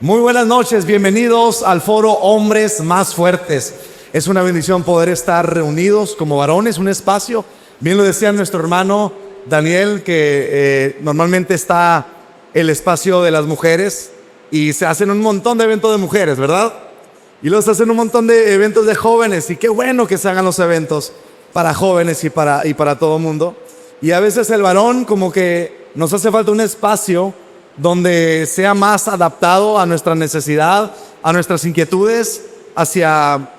Muy buenas noches, bienvenidos al foro Hombres Más Fuertes. Es una bendición poder estar reunidos como varones, un espacio. Bien lo decía nuestro hermano Daniel, que normalmente está el espacio de las mujeres y se hacen un montón de eventos de mujeres, ¿verdad? Y luego se hacen un montón de eventos de jóvenes, y qué bueno que se hagan los eventos para jóvenes y para todo mundo. Y a veces el varón como que nos hace falta un espacio donde sea más adaptado a nuestra necesidad, a nuestras inquietudes, hacia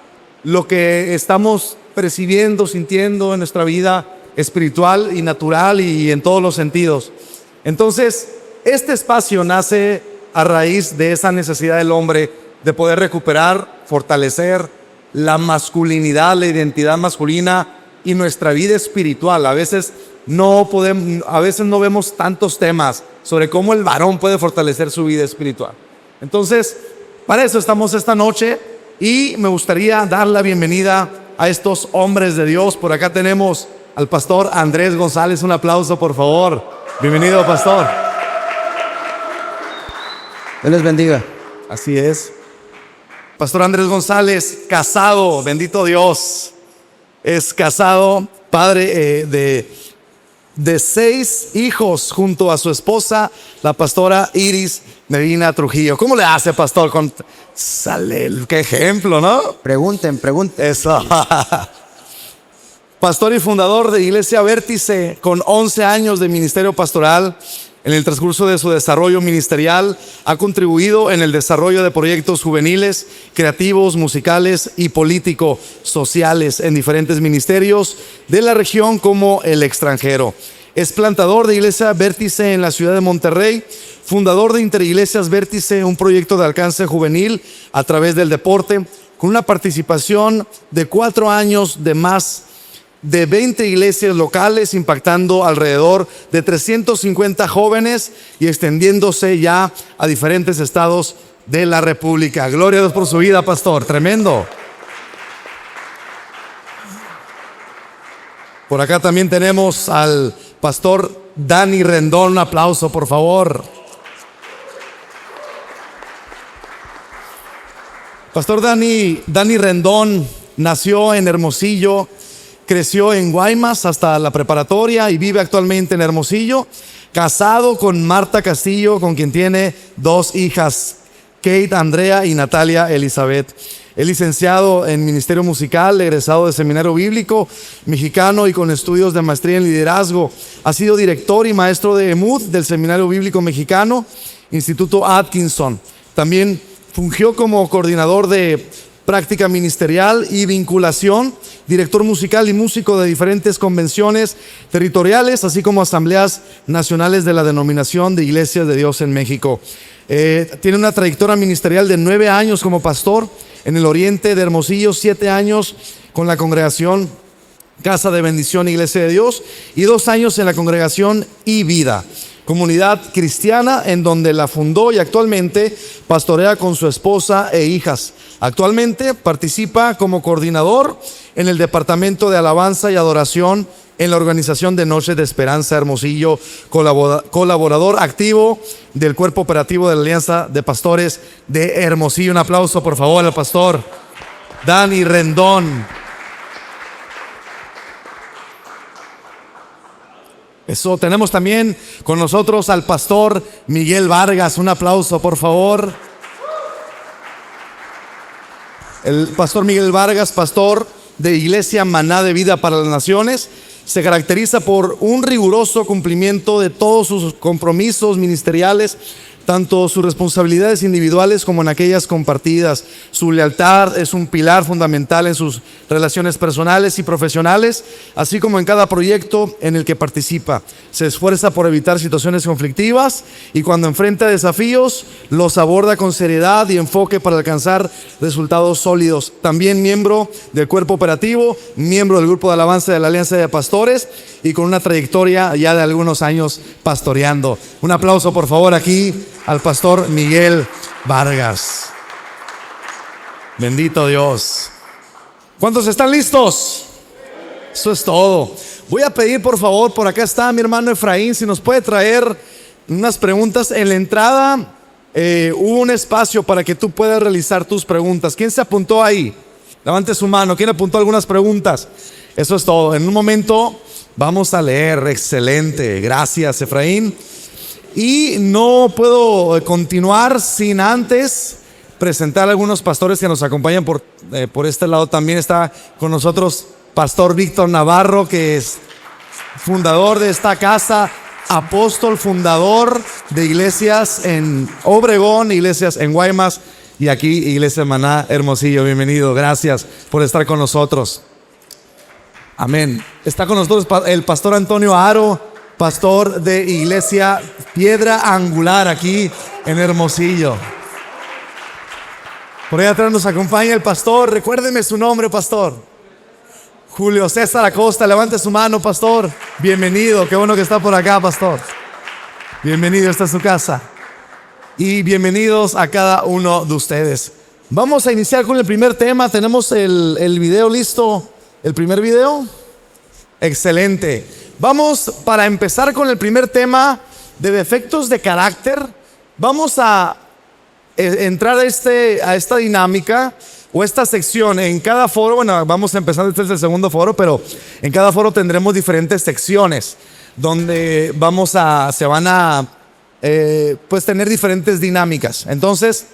lo que estamos percibiendo, sintiendo en nuestra vida espiritual y natural y en todos los sentidos. Entonces, este espacio nace a raíz de esa necesidad del hombre de poder recuperar, fortalecer la masculinidad, la identidad masculina y nuestra vida espiritual. A veces no vemos tantos temas sobre cómo el varón puede fortalecer su vida espiritual. Entonces, para eso estamos esta noche y me gustaría dar la bienvenida a estos hombres de Dios. Por acá tenemos al pastor Andrés González. Un aplauso, por favor. Bienvenido, pastor. Dios les bendiga. Así es. Pastor Andrés González, casado, bendito Dios. Es casado, padre de 6 hijos junto a su esposa, la pastora Iris Medina Trujillo. ¿Cómo le hace, pastor? Qué ejemplo, ¿no? Pregunten. Eso. Pastor y fundador de Iglesia Vértice, con 11 años de ministerio pastoral. En el transcurso de su desarrollo ministerial, ha contribuido en el desarrollo de proyectos juveniles, creativos, musicales y político-sociales en diferentes ministerios de la región como el extranjero. Es plantador de Iglesia Vértice en la ciudad de Monterrey, fundador de Interiglesias Vértice, un proyecto de alcance juvenil a través del deporte, con una participación de 4 años de más de 20 iglesias locales, impactando alrededor de 350 jóvenes y extendiéndose ya a diferentes estados de la República. Gloria a Dios por su vida, pastor. Tremendo. Por acá también tenemos al pastor Dani Rendón. Un aplauso, por favor. Pastor Dani Rendón nació en Hermosillo. Creció en Guaymas hasta la preparatoria y vive actualmente en Hermosillo, casado con Marta Castillo, con quien tiene 2 hijas, Kate Andrea y Natalia Elizabeth. Es licenciado en Ministerio Musical, egresado de Seminario Bíblico Mexicano y con estudios de maestría en liderazgo. Ha sido director y maestro de EMUD del Seminario Bíblico Mexicano, Instituto Atkinson. También fungió como coordinador de práctica ministerial y vinculación, director musical y músico de diferentes convenciones territoriales, así como asambleas nacionales de la denominación de Iglesias de Dios en México. Tiene una trayectoria ministerial de 9 años como pastor en el oriente de Hermosillo, 7 años con la congregación Casa de Bendición Iglesia de Dios y 2 años en la congregación y Vida, comunidad cristiana en donde la fundó y actualmente pastorea con su esposa e hijas. Actualmente participa como coordinador en el Departamento de Alabanza y Adoración en la organización de Noche de Esperanza Hermosillo, colaborador activo del Cuerpo Operativo de la Alianza de Pastores de Hermosillo. Un aplauso, por favor, al pastor Dani Rendón. Eso, tenemos también con nosotros al pastor Miguel Vargas. Un aplauso, por favor. El pastor Miguel Vargas, pastor de Iglesia Maná de Vida para las Naciones, se caracteriza por un riguroso cumplimiento de todos sus compromisos ministeriales, tanto sus responsabilidades individuales como en aquellas compartidas. Su lealtad es un pilar fundamental en sus relaciones personales y profesionales, así como en cada proyecto en el que participa. Se esfuerza por evitar situaciones conflictivas y cuando enfrenta desafíos, los aborda con seriedad y enfoque para alcanzar resultados sólidos. También miembro del Cuerpo Operativo, miembro del Grupo de Alabanza de la Alianza de Pastores y con una trayectoria ya de algunos años pastoreando. Un aplauso, por favor, aquí al pastor Miguel Vargas. Bendito Dios. ¿Cuántos están listos? Eso es todo. Voy a pedir, por favor, por acá está mi hermano Efraín, si nos puede traer unas preguntas en la entrada. hubo un espacio para que tú puedas realizar tus preguntas. ¿Quién se apuntó ahí? Levante su mano. ¿Quién apuntó algunas preguntas? Eso es todo. En un momento vamos a leer. Excelente. Gracias, Efraín. Y no puedo continuar sin antes presentar a algunos pastores que nos acompañan por este lado. También está con nosotros Pastor Víctor Navarro, que es fundador de esta casa, apóstol, fundador de iglesias en Obregón, iglesias en Guaymas y aquí Iglesia Maná Hermosillo. Bienvenido, gracias por estar con nosotros. Amén. Está con nosotros el pastor Antonio Aro, pastor de Iglesia Piedra Angular aquí en Hermosillo. Por ahí atrás nos acompaña el pastor, recuérdeme su nombre, pastor. Julio César Acosta, levante su mano, pastor. Bienvenido, qué bueno que está por acá, pastor. Bienvenido, esta es su casa. Y bienvenidos a cada uno de ustedes. Vamos a iniciar con el primer tema. Tenemos el video listo. ¿El primer video? Excelente. Vamos, para empezar con el primer tema de defectos de carácter, vamos a entrar a esta dinámica o esta sección en cada foro. Bueno, vamos empezando, este es el segundo foro, pero en cada foro tendremos diferentes secciones donde se van a pues tener diferentes dinámicas. Entonces,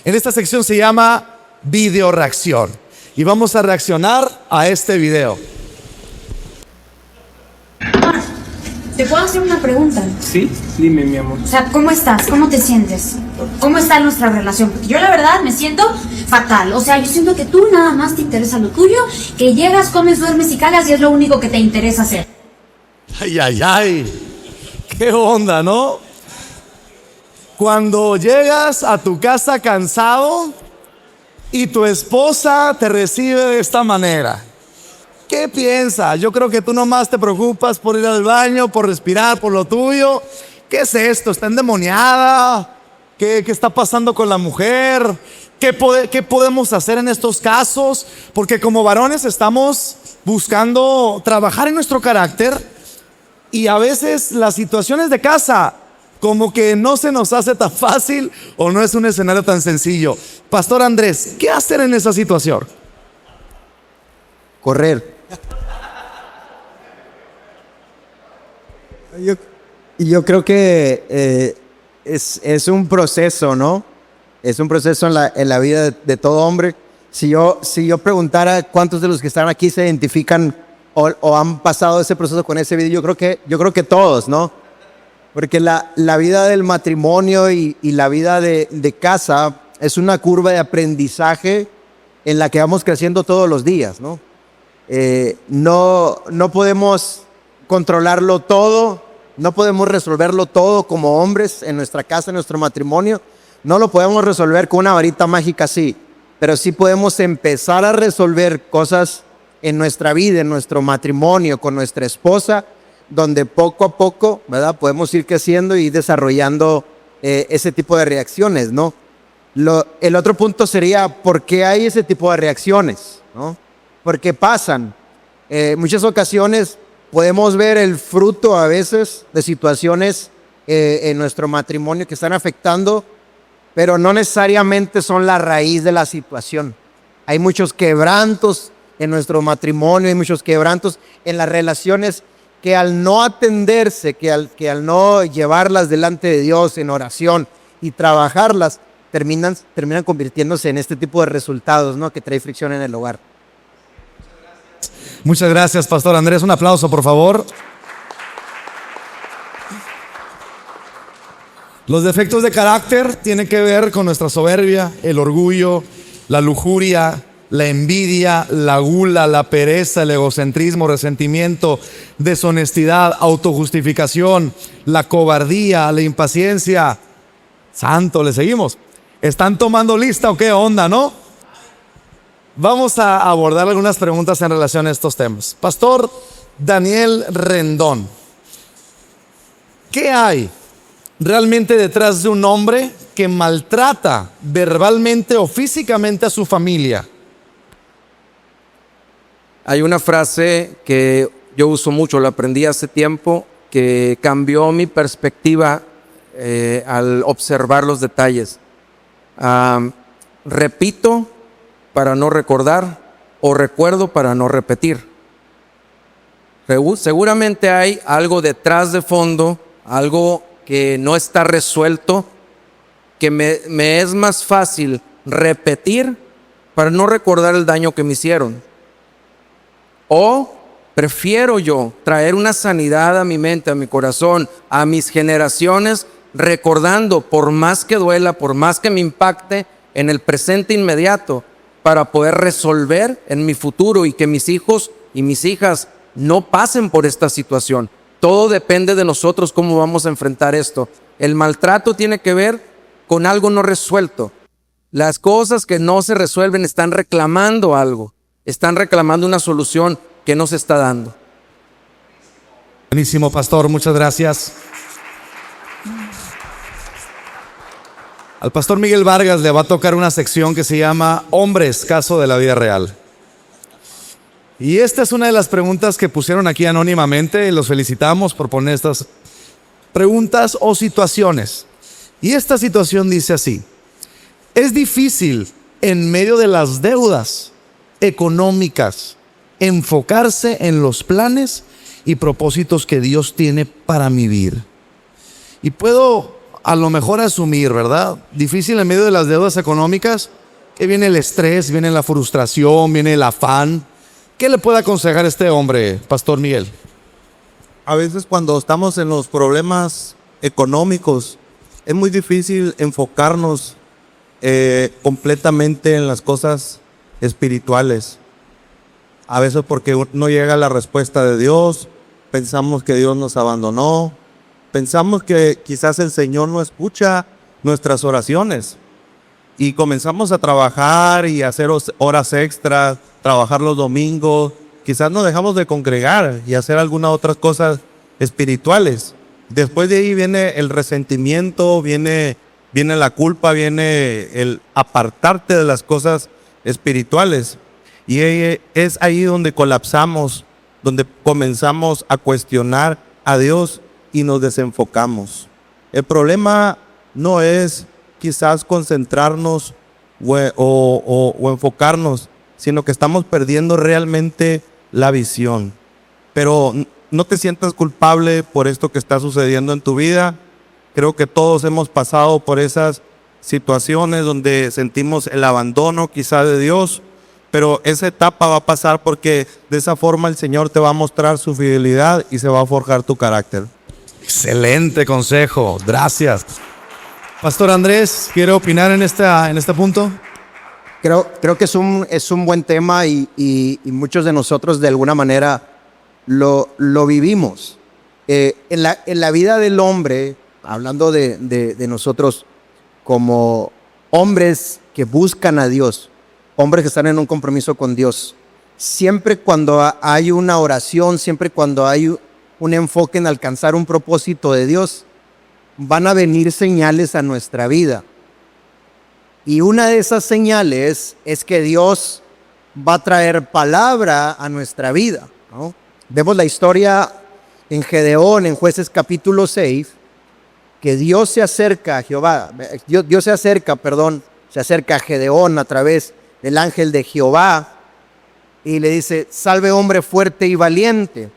en esta sección se llama video reacción y vamos a reaccionar a este video. ¿Te puedo hacer una pregunta? Sí, dime, mi amor. O sea, ¿cómo estás? ¿Cómo te sientes? ¿Cómo está nuestra relación? Porque yo la verdad me siento fatal. O sea, yo siento que tú nada más te interesa lo tuyo, que llegas, comes, duermes y cagas y es lo único que te interesa hacer. Ay, ay, ay. ¿Qué onda, no? Cuando llegas a tu casa cansado y tu esposa te recibe de esta manera. ¿Qué piensas? Yo creo que tú nomás te preocupas por ir al baño, por respirar, por lo tuyo. ¿Qué es esto? ¿Está endemoniada? ¿Qué está pasando con la mujer? ¿Qué podemos hacer en estos casos? Porque como varones estamos buscando trabajar en nuestro carácter y a veces las situaciones de casa como que no se nos hace tan fácil o no es un escenario tan sencillo. Pastor Andrés, ¿qué hacer en esa situación? Correr. Yo creo que es un proceso, ¿no? Es un proceso en la vida de todo hombre. Si yo preguntara cuántos de los que están aquí se identifican o han pasado ese proceso con ese video, yo creo que todos, ¿no? Porque la vida del matrimonio y la vida de casa es una curva de aprendizaje en la que vamos creciendo todos los días, ¿no? No podemos controlarlo todo, no podemos resolverlo todo como hombres en nuestra casa, en nuestro matrimonio. No lo podemos resolver con una varita mágica así, pero sí podemos empezar a resolver cosas en nuestra vida, en nuestro matrimonio, con nuestra esposa, donde poco a poco, ¿verdad? Podemos ir creciendo y desarrollando ese tipo de reacciones, ¿no? El otro punto sería, ¿por qué hay ese tipo de reacciones, ¿no? Porque pasan. Muchas ocasiones podemos ver el fruto a veces de situaciones en nuestro matrimonio que están afectando, pero no necesariamente son la raíz de la situación. Hay muchos quebrantos en nuestro matrimonio, hay muchos quebrantos en las relaciones que al no atenderse, que al no llevarlas delante de Dios en oración y trabajarlas, terminan convirtiéndose en este tipo de resultados, ¿no? Que trae fricción en el hogar. Muchas gracias, Pastor Andrés. Un aplauso, por favor. Los defectos de carácter tienen que ver con nuestra soberbia, el orgullo, la lujuria, la envidia, la gula, la pereza, el egocentrismo, resentimiento, deshonestidad, autojustificación, la cobardía, la impaciencia. Santo, ¿le seguimos? ¿Están tomando lista o qué onda, no? Vamos a abordar algunas preguntas en relación a estos temas. Pastor Daniel Rendón, ¿qué hay realmente detrás de un hombre que maltrata verbalmente o físicamente a su familia? Hay una frase que yo uso mucho, la aprendí hace tiempo, que cambió mi perspectiva al observar los detalles. Repito para no recordar o recuerdo para no repetir. Seguramente hay algo detrás de fondo, algo que no está resuelto, que me es más fácil repetir para no recordar el daño que me hicieron. O prefiero yo traer una sanidad a mi mente, a mi corazón, a mis generaciones, recordando, por más que duela, por más que me impacte en el presente inmediato, para poder resolver en mi futuro y que mis hijos y mis hijas no pasen por esta situación. Todo depende de nosotros cómo vamos a enfrentar esto. El maltrato tiene que ver con algo no resuelto. Las cosas que no se resuelven están reclamando algo, están reclamando una solución que no se está dando. Buenísimo, pastor, muchas gracias. Al pastor Miguel Vargas le va a tocar una sección que se llama Hombres, caso de la vida real. Y esta es una de las preguntas que pusieron aquí anónimamente. Los felicitamos por poner estas preguntas o situaciones. Y esta situación dice así: es difícil en medio de las deudas económicas enfocarse en los planes y propósitos que Dios tiene para mi vida. Y puedo a lo mejor asumir, ¿verdad? Difícil en medio de las deudas económicas, que viene el estrés, viene la frustración, viene el afán. ¿Qué le puede aconsejar este hombre, pastor Miguel? A veces cuando estamos en los problemas económicos, es muy difícil enfocarnos completamente en las cosas espirituales. A veces porque no llega la respuesta de Dios, pensamos que Dios nos abandonó, pensamos que quizás el Señor no escucha nuestras oraciones y comenzamos a trabajar y a hacer horas extras, trabajar los domingos, quizás nos dejamos de congregar y hacer algunas otras cosas espirituales. Después de ahí viene el resentimiento, viene la culpa, viene el apartarte de las cosas espirituales. Y es ahí donde colapsamos, donde comenzamos a cuestionar a Dios y nos desenfocamos. El problema no es quizás concentrarnos o enfocarnos, sino que estamos perdiendo realmente la visión. Pero no te sientas culpable por esto que está sucediendo en tu vida. Creo que todos hemos pasado por esas situaciones donde sentimos el abandono quizá de Dios, pero esa etapa va a pasar porque de esa forma el Señor te va a mostrar su fidelidad y se va a forjar tu carácter. Excelente consejo, gracias. Pastor Andrés, ¿quiere opinar en este punto? Creo que es un buen tema y muchos de nosotros de alguna manera lo vivimos. En la vida del hombre, hablando de nosotros como hombres que buscan a Dios, hombres que están en un compromiso con Dios, siempre cuando hay una oración, siempre cuando hay un enfoque en alcanzar un propósito de Dios, van a venir señales a nuestra vida. Y una de esas señales es que Dios va a traer palabra a nuestra vida, ¿no? Vemos la historia en Gedeón, en Jueces capítulo 6, que Dios se acerca a se acerca a Gedeón a través del ángel de Jehová y le dice: salve hombre fuerte y valiente.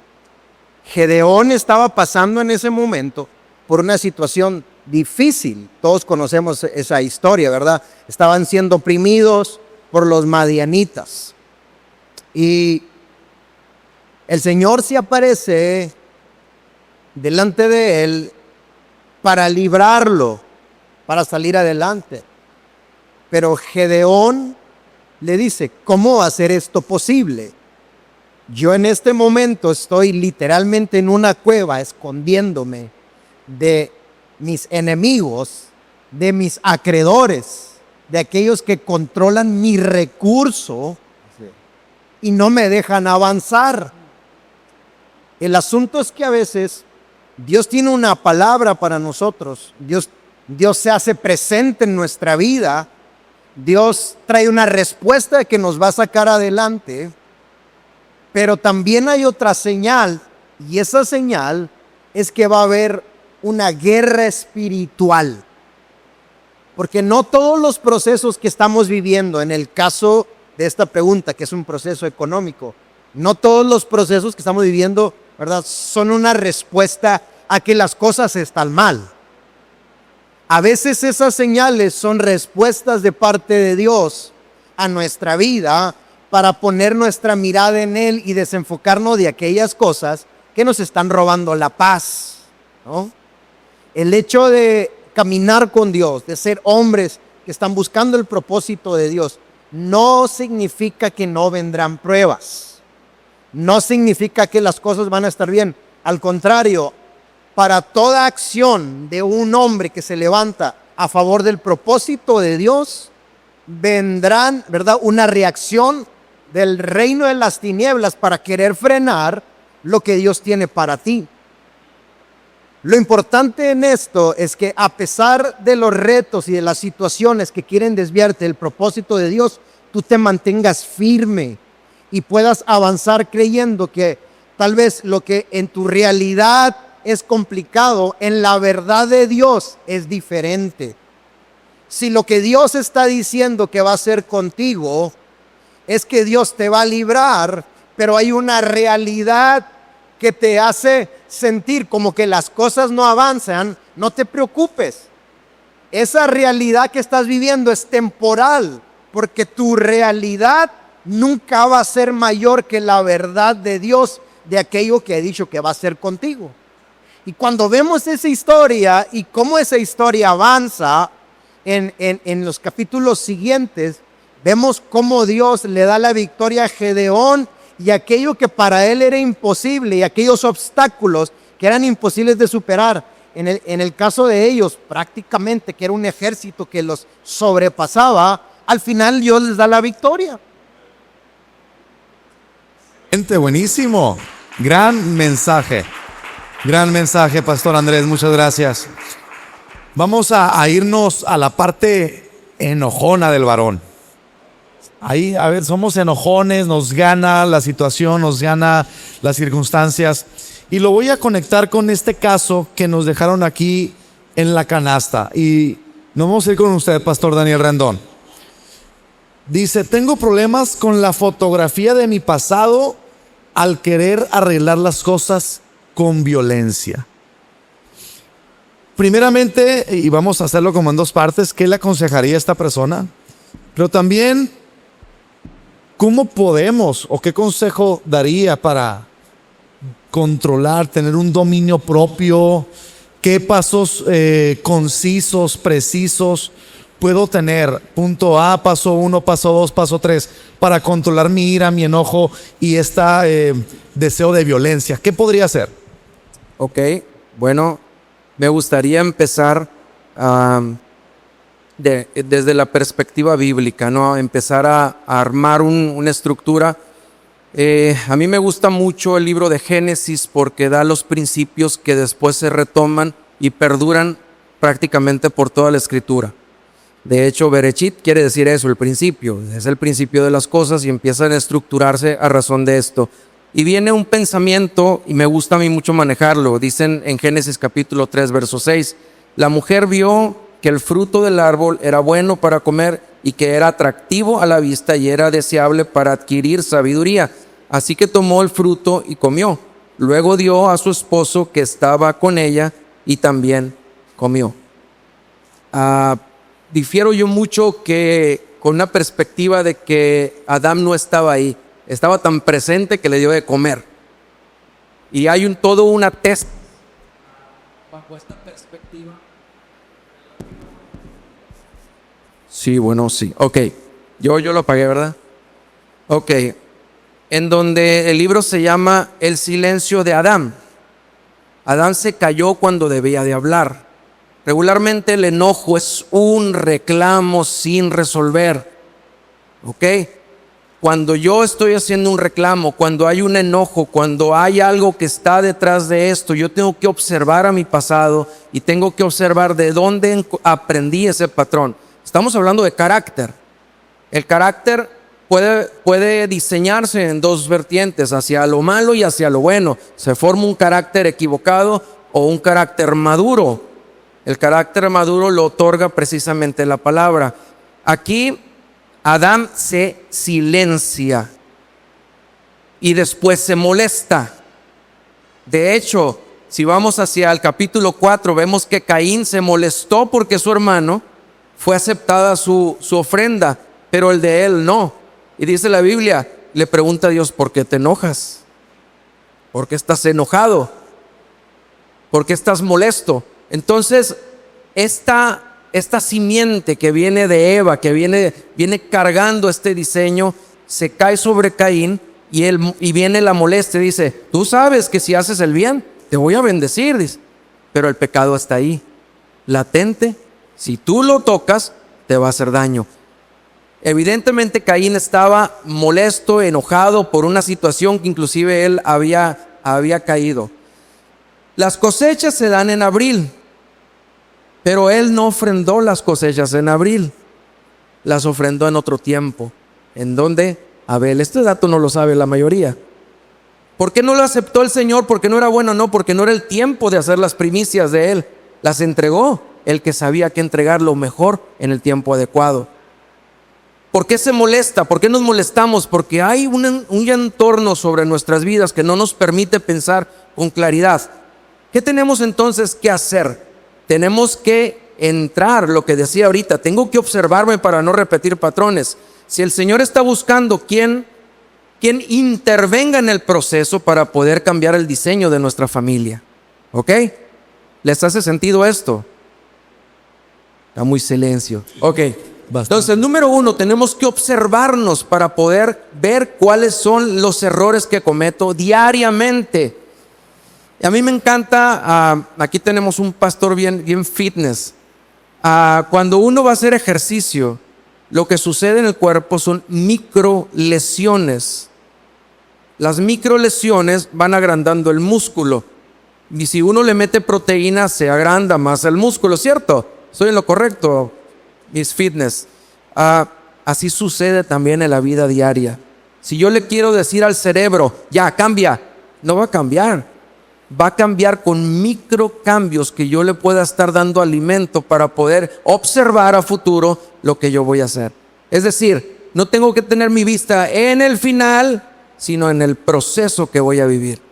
Gedeón estaba pasando en ese momento por una situación difícil. Todos conocemos esa historia, ¿verdad? Estaban siendo oprimidos por los madianitas. Y el Señor se aparece delante de él para librarlo, para salir adelante. Pero Gedeón le dice: ¿cómo va a ser esto posible? Yo en este momento estoy literalmente en una cueva escondiéndome de mis enemigos, de mis acreedores, de aquellos que controlan mi recurso y no me dejan avanzar. El asunto es que a veces Dios tiene una palabra para nosotros. Dios se hace presente en nuestra vida. Dios trae una respuesta que nos va a sacar adelante. Pero también hay otra señal, y esa señal es que va a haber una guerra espiritual. Porque no todos los procesos que estamos viviendo, en el caso de esta pregunta, que es un proceso económico, no todos los procesos que estamos viviendo, ¿verdad?, son una respuesta a que las cosas están mal. A veces esas señales son respuestas de parte de Dios a nuestra vida para poner nuestra mirada en Él y desenfocarnos de aquellas cosas que nos están robando la paz, ¿no? El hecho de caminar con Dios, de ser hombres que están buscando el propósito de Dios, no significa que no vendrán pruebas. No significa que las cosas van a estar bien. Al contrario, para toda acción de un hombre que se levanta a favor del propósito de Dios, vendrán, ¿verdad?, una reacción del reino de las tinieblas para querer frenar lo que Dios tiene para ti. Lo importante en esto es que a pesar de los retos y de las situaciones que quieren desviarte del propósito de Dios, tú te mantengas firme y puedas avanzar creyendo que tal vez lo que en tu realidad es complicado, en la verdad de Dios es diferente. Si lo que Dios está diciendo que va a hacer contigo es que Dios te va a librar, pero hay una realidad que te hace sentir como que las cosas no avanzan, no te preocupes. Esa realidad que estás viviendo es temporal, porque tu realidad nunca va a ser mayor que la verdad de Dios de aquello que ha dicho que va a ser contigo. Y cuando vemos esa historia y cómo esa historia avanza en los capítulos siguientes, vemos cómo Dios le da la victoria a Gedeón y aquello que para él era imposible y aquellos obstáculos que eran imposibles de superar. En el caso de ellos, prácticamente que era un ejército que los sobrepasaba, al final Dios les da la victoria. Gente, buenísimo. Gran mensaje. Gran mensaje, Pastor Andrés. Muchas gracias. Vamos a irnos a la parte enojona del varón. Ahí, a ver, somos enojones, nos gana la situación, nos gana las circunstancias. Y lo voy a conectar con este caso que nos dejaron aquí en la canasta. Y nos vamos a ir con usted, Pastor Daniel Rendón. Dice, tengo problemas con la fotografía de mi pasado al querer arreglar las cosas con violencia. Primeramente, y vamos a hacerlo como en dos partes, ¿qué le aconsejaría a esta persona? Pero también, ¿cómo podemos o qué consejo daría para controlar, tener un dominio propio? ¿Qué pasos concisos, precisos puedo tener? Punto A, paso 1, paso 2, paso 3, para controlar mi ira, mi enojo y este deseo de violencia. ¿Qué podría hacer? Ok, bueno, me gustaría empezar desde la perspectiva bíblica, ¿no? Empezar a armar una estructura. A mí me gusta mucho el libro de Génesis porque da los principios que después se retoman y perduran prácticamente por toda la escritura. De hecho, Bereshit quiere decir eso, el principio. Es el principio de las cosas y empiezan a estructurarse a razón de esto. Y viene un pensamiento, y me gusta a mí mucho manejarlo. Dicen en Génesis capítulo 3, verso 6, la mujer vio que el fruto del árbol era bueno para comer y que era atractivo a la vista y era deseable para adquirir sabiduría. Así que tomó el fruto y comió. Luego dio a su esposo que estaba con ella y también comió. Difiero yo mucho que con una perspectiva de que Adán no estaba ahí. Estaba tan presente que le dio de comer. Y hay todo una test bajo esta perspectiva. Sí, bueno, sí. Ok, yo lo apagué, ¿verdad? Ok, en donde el libro se llama El silencio de Adán. Adán se calló cuando debía de hablar. Regularmente el enojo es un reclamo sin resolver. ¿Ok? Cuando yo estoy haciendo un reclamo, cuando hay un enojo, cuando hay algo que está detrás de esto, yo tengo que observar a mi pasado y tengo que observar de dónde aprendí ese patrón. Estamos hablando de carácter. El carácter puede diseñarse en dos vertientes, hacia lo malo y hacia lo bueno. Se forma un carácter equivocado o un carácter maduro. El carácter maduro lo otorga precisamente la palabra. Aquí Adán se silencia y después se molesta. De hecho, si vamos hacia el capítulo 4, vemos que Caín se molestó porque su hermano fue aceptada su ofrenda, pero el de él no. Y dice la Biblia, le pregunta a Dios, ¿por qué te enojas? ¿Por qué estás enojado? ¿Por qué estás molesto? Entonces, esta simiente que viene de Eva, que viene cargando este diseño, se cae sobre Caín y viene la molestia. Dice, tú sabes que si haces el bien, te voy a bendecir. Dice, pero el pecado está ahí, latente. Si tú lo tocas, te va a hacer daño. Evidentemente Caín estaba molesto, enojado por una situación que inclusive él había caído. Las cosechas se dan en abril, pero él no ofrendó las cosechas en abril, las ofrendó en otro tiempo. ¿En dónde? Abel. Este dato no lo sabe la mayoría. ¿Por qué no lo aceptó el Señor? ¿Porque no era bueno? No, porque no era el tiempo de hacer las primicias de él. Las entregó el que sabía que entregar lo mejor en el tiempo adecuado. ¿Por qué se molesta? ¿Por qué nos molestamos? Porque hay un entorno sobre nuestras vidas que no nos permite pensar con claridad. ¿Qué tenemos entonces que hacer? Tenemos que entrar, lo que decía ahorita, tengo que observarme para no repetir patrones. Si el Señor está buscando quien intervenga en el proceso para poder cambiar el diseño de nuestra familia. ¿Ok? ¿Les hace sentido esto? Está muy silencio. Ok. Entonces, número 1, tenemos que observarnos para poder ver cuáles son los errores que cometo diariamente. Y a mí me encanta, aquí tenemos un pastor bien fitness. Cuando uno va a hacer ejercicio, lo que sucede en el cuerpo son micro lesiones. Las micro lesiones van agrandando el músculo. Y si uno le mete proteína, se agranda más el músculo, ¿cierto? Estoy en lo correcto, mis fitness. Así sucede también en la vida diaria. Si yo le quiero decir al cerebro, ya cambia, no va a cambiar. Va a cambiar con micro cambios que yo le pueda estar dando alimento para poder observar a futuro lo que yo voy a hacer. Es decir, no tengo que tener mi vista en el final, sino en el proceso que voy a vivir.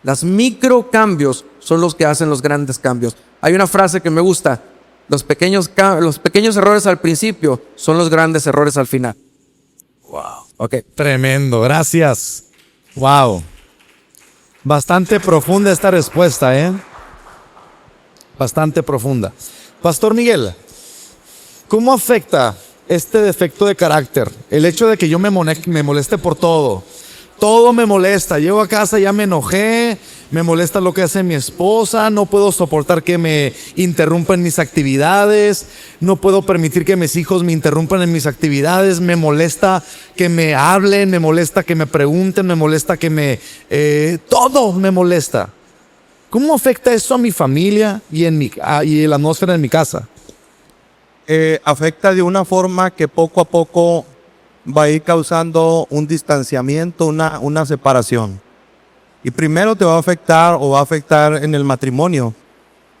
Los micro cambios son los que hacen los grandes cambios. Hay una frase que me gusta: los pequeños errores al principio son los grandes errores al final. Wow. Ok. Tremendo, gracias. Wow. Bastante profunda esta respuesta, ¿eh? Bastante profunda. Pastor Miguel, ¿cómo afecta este defecto de carácter? El hecho de que yo me moleste por todo. Todo me molesta. Llego a casa, ya me enojé, me molesta lo que hace mi esposa, no puedo soportar que me interrumpan mis actividades, no puedo permitir que mis hijos me interrumpan en mis actividades, me molesta que me hablen, me molesta que me pregunten, me molesta que todo me molesta. ¿Cómo afecta eso a mi familia y la atmósfera en mi casa? Afecta de una forma que poco a poco va a ir causando un distanciamiento, una separación. Y primero te va a afectar en el matrimonio.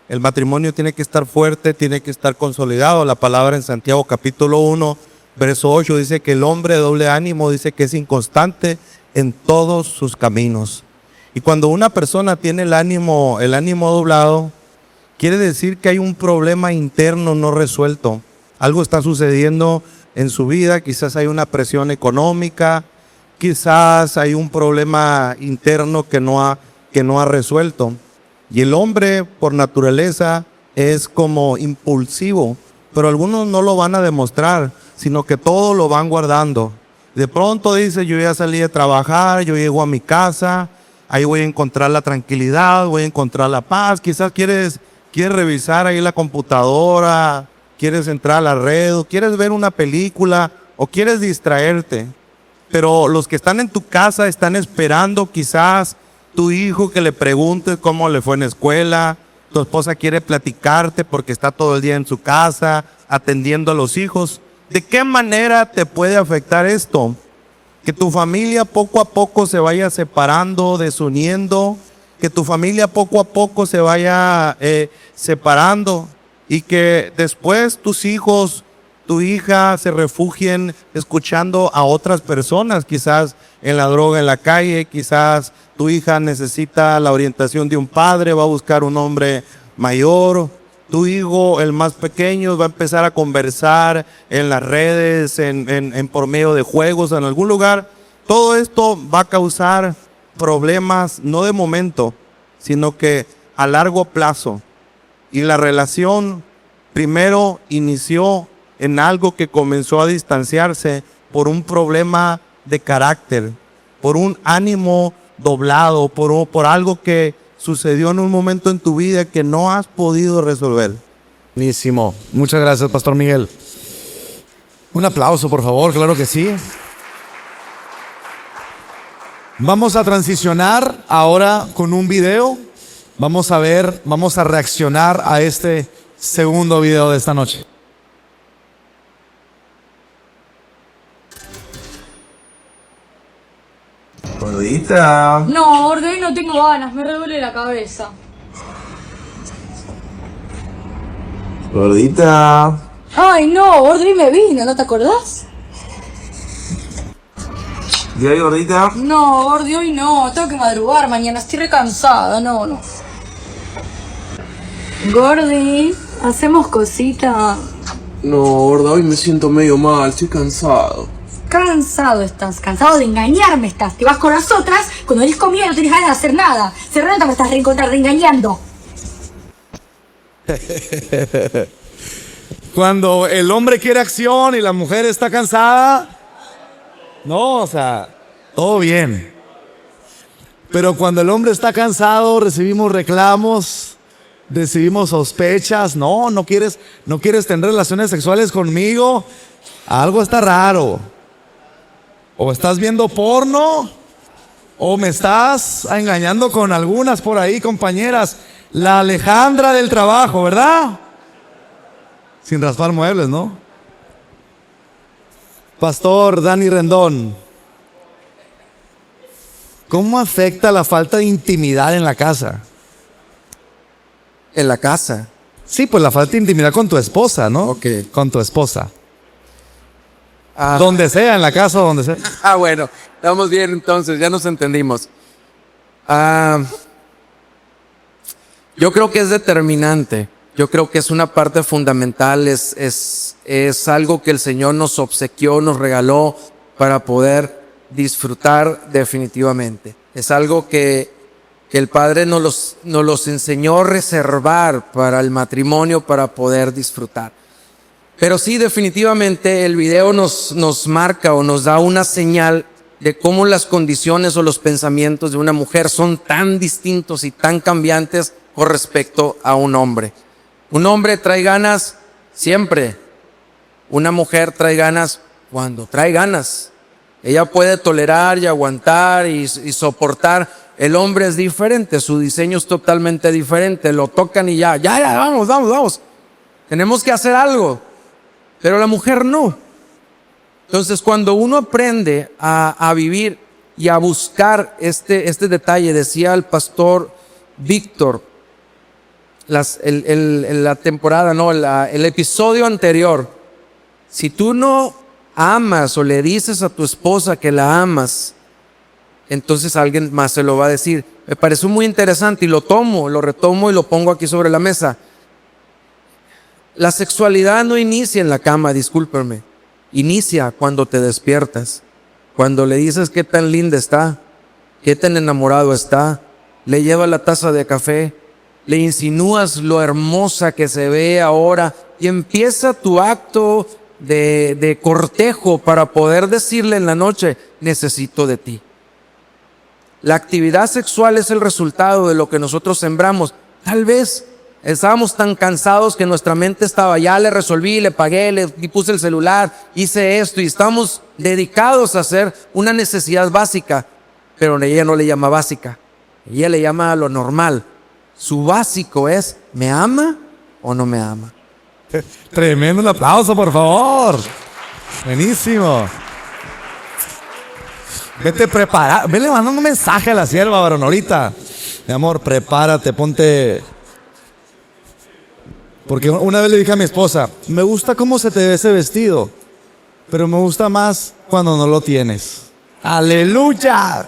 El matrimonio tiene que estar fuerte, tiene que estar consolidado. La palabra en Santiago capítulo 1, verso 8 dice que el hombre de doble ánimo dice que es inconstante en todos sus caminos. Y cuando una persona tiene el ánimo doblado, quiere decir que hay un problema interno no resuelto. Algo está sucediendo en su vida, quizás hay una presión económica, quizás hay un problema interno que no ha resuelto. Y el hombre por naturaleza es como impulsivo, pero algunos no lo van a demostrar, sino que todo lo van guardando. De pronto dice, yo ya salí de trabajar, yo llego a mi casa, ahí voy a encontrar la tranquilidad, voy a encontrar la paz. Quizás quieres revisar ahí la computadora, quieres entrar a la red, o quieres ver una película, o quieres distraerte. Pero los que están en tu casa están esperando quizás tu hijo que le pregunte cómo le fue en la escuela, tu esposa quiere platicarte porque está todo el día en su casa atendiendo a los hijos. ¿De qué manera te puede afectar esto? Que tu familia poco a poco se vaya separando, desuniendo, que tu familia poco a poco se vaya separando y que después tus hijos, tu hija se refugien escuchando a otras personas, quizás en la droga en la calle, quizás tu hija necesita la orientación de un padre, va a buscar un hombre mayor. Tu hijo, el más pequeño, va a empezar a conversar en las redes, por medio de juegos, en algún lugar. Todo esto va a causar problemas, no de momento, sino que a largo plazo. Y la relación primero inició en algo que comenzó a distanciarse por un problema de carácter, por un ánimo doblado, por algo que sucedió en un momento en tu vida que no has podido resolver. Buenísimo. Muchas gracias, Pastor Miguel. Un aplauso, por favor, claro que sí. Vamos a transicionar ahora con un video. Vamos a reaccionar a este segundo video de esta noche. Gordita. No, gordo, hoy no tengo ganas, me reduele la cabeza. Gordita. Ay, no, gordo, hoy me vino, ¿no te acordás? ¿Y ahí, gordita? No, gordo, hoy no, tengo que madrugar mañana, estoy recansada, no. Gordi, hacemos cositas. No, gorda, hoy me siento medio mal, estoy cansado. Cansado estás, cansado de engañarme estás. Te vas con las otras, cuando venís conmigo no tenés ganas de hacer nada. Se nota que me estás reengañando. Cuando el hombre quiere acción y la mujer está cansada, no, o sea, todo bien. Pero cuando el hombre está cansado, recibimos reclamos, recibimos sospechas. No quieres tener relaciones sexuales conmigo. Algo está raro. O estás viendo porno, o me estás engañando con algunas por ahí, compañeras. La Alejandra del trabajo, ¿verdad? Sin raspar muebles, ¿no? Pastor Dani Rendón, ¿cómo afecta la falta de intimidad en la casa? En la casa. Sí, pues la falta de intimidad con tu esposa, ¿no? Ok. Con tu esposa. Ah, Donde sea, en la casa, donde sea. bueno, estamos bien entonces, ya nos entendimos. Yo creo que es determinante. Yo creo que es una parte fundamental, es algo que el Señor nos obsequió, nos regaló para poder disfrutar definitivamente. Es algo que el Padre nos los enseñó a reservar para el matrimonio, para poder disfrutar. Pero sí, definitivamente el video nos marca o nos da una señal de cómo las condiciones o los pensamientos de una mujer son tan distintos y tan cambiantes con respecto a un hombre. Un hombre trae ganas siempre. Una mujer trae ganas cuando trae ganas. Ella puede tolerar y aguantar y soportar. El hombre es diferente, su diseño es totalmente diferente. Lo tocan y ya, vamos. Tenemos que hacer algo. Pero la mujer no. Entonces, cuando uno aprende a vivir y a buscar este detalle, decía el pastor Víctor, la temporada, no, el episodio anterior, si tú no amas o le dices a tu esposa que la amas, entonces alguien más se lo va a decir. Me pareció muy interesante y lo retomo y lo pongo aquí sobre la mesa. La sexualidad no inicia en la cama, discúlpenme. Inicia cuando te despiertas. Cuando le dices qué tan linda está, qué tan enamorado está, le llevas la taza de café, le insinúas lo hermosa que se ve ahora y empieza tu acto de cortejo para poder decirle en la noche, necesito de ti. La actividad sexual es el resultado de lo que nosotros sembramos. Tal vez estábamos tan cansados que nuestra mente estaba, ya le resolví, le pagué, le puse el celular, hice esto y estamos dedicados a hacer una necesidad básica, pero ella no le llama básica, ella le llama a lo normal. Su básico es, ¿me ama o no me ama? Tremendo, un aplauso, por favor. Buenísimo. Vete preparado, vele mandando un mensaje a la sierva, varón, ahorita. Mi amor, prepárate, ponte. Porque una vez le dije a mi esposa, me gusta cómo se te ve ese vestido, pero me gusta más cuando no lo tienes. ¡Aleluya!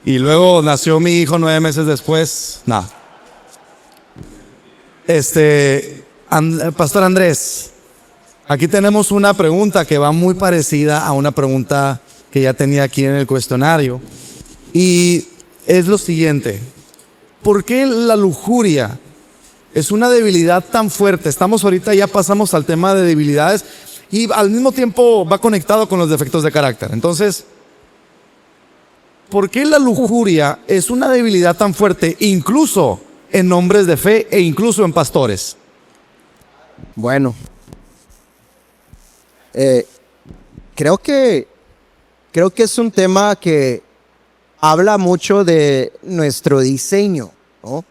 Y luego nació mi hijo 9 meses después. Nada. Pastor Andrés, aquí tenemos una pregunta que va muy parecida a una pregunta que ya tenía aquí en el cuestionario. Y es lo siguiente. ¿Por qué la lujuria es una debilidad tan fuerte? Estamos ahorita, ya pasamos al tema de debilidades y al mismo tiempo va conectado con los defectos de carácter. Entonces, ¿por qué la lujuria es una debilidad tan fuerte incluso en hombres de fe e incluso en pastores? Bueno, creo que es un tema que habla mucho de nuestro diseño, ¿no?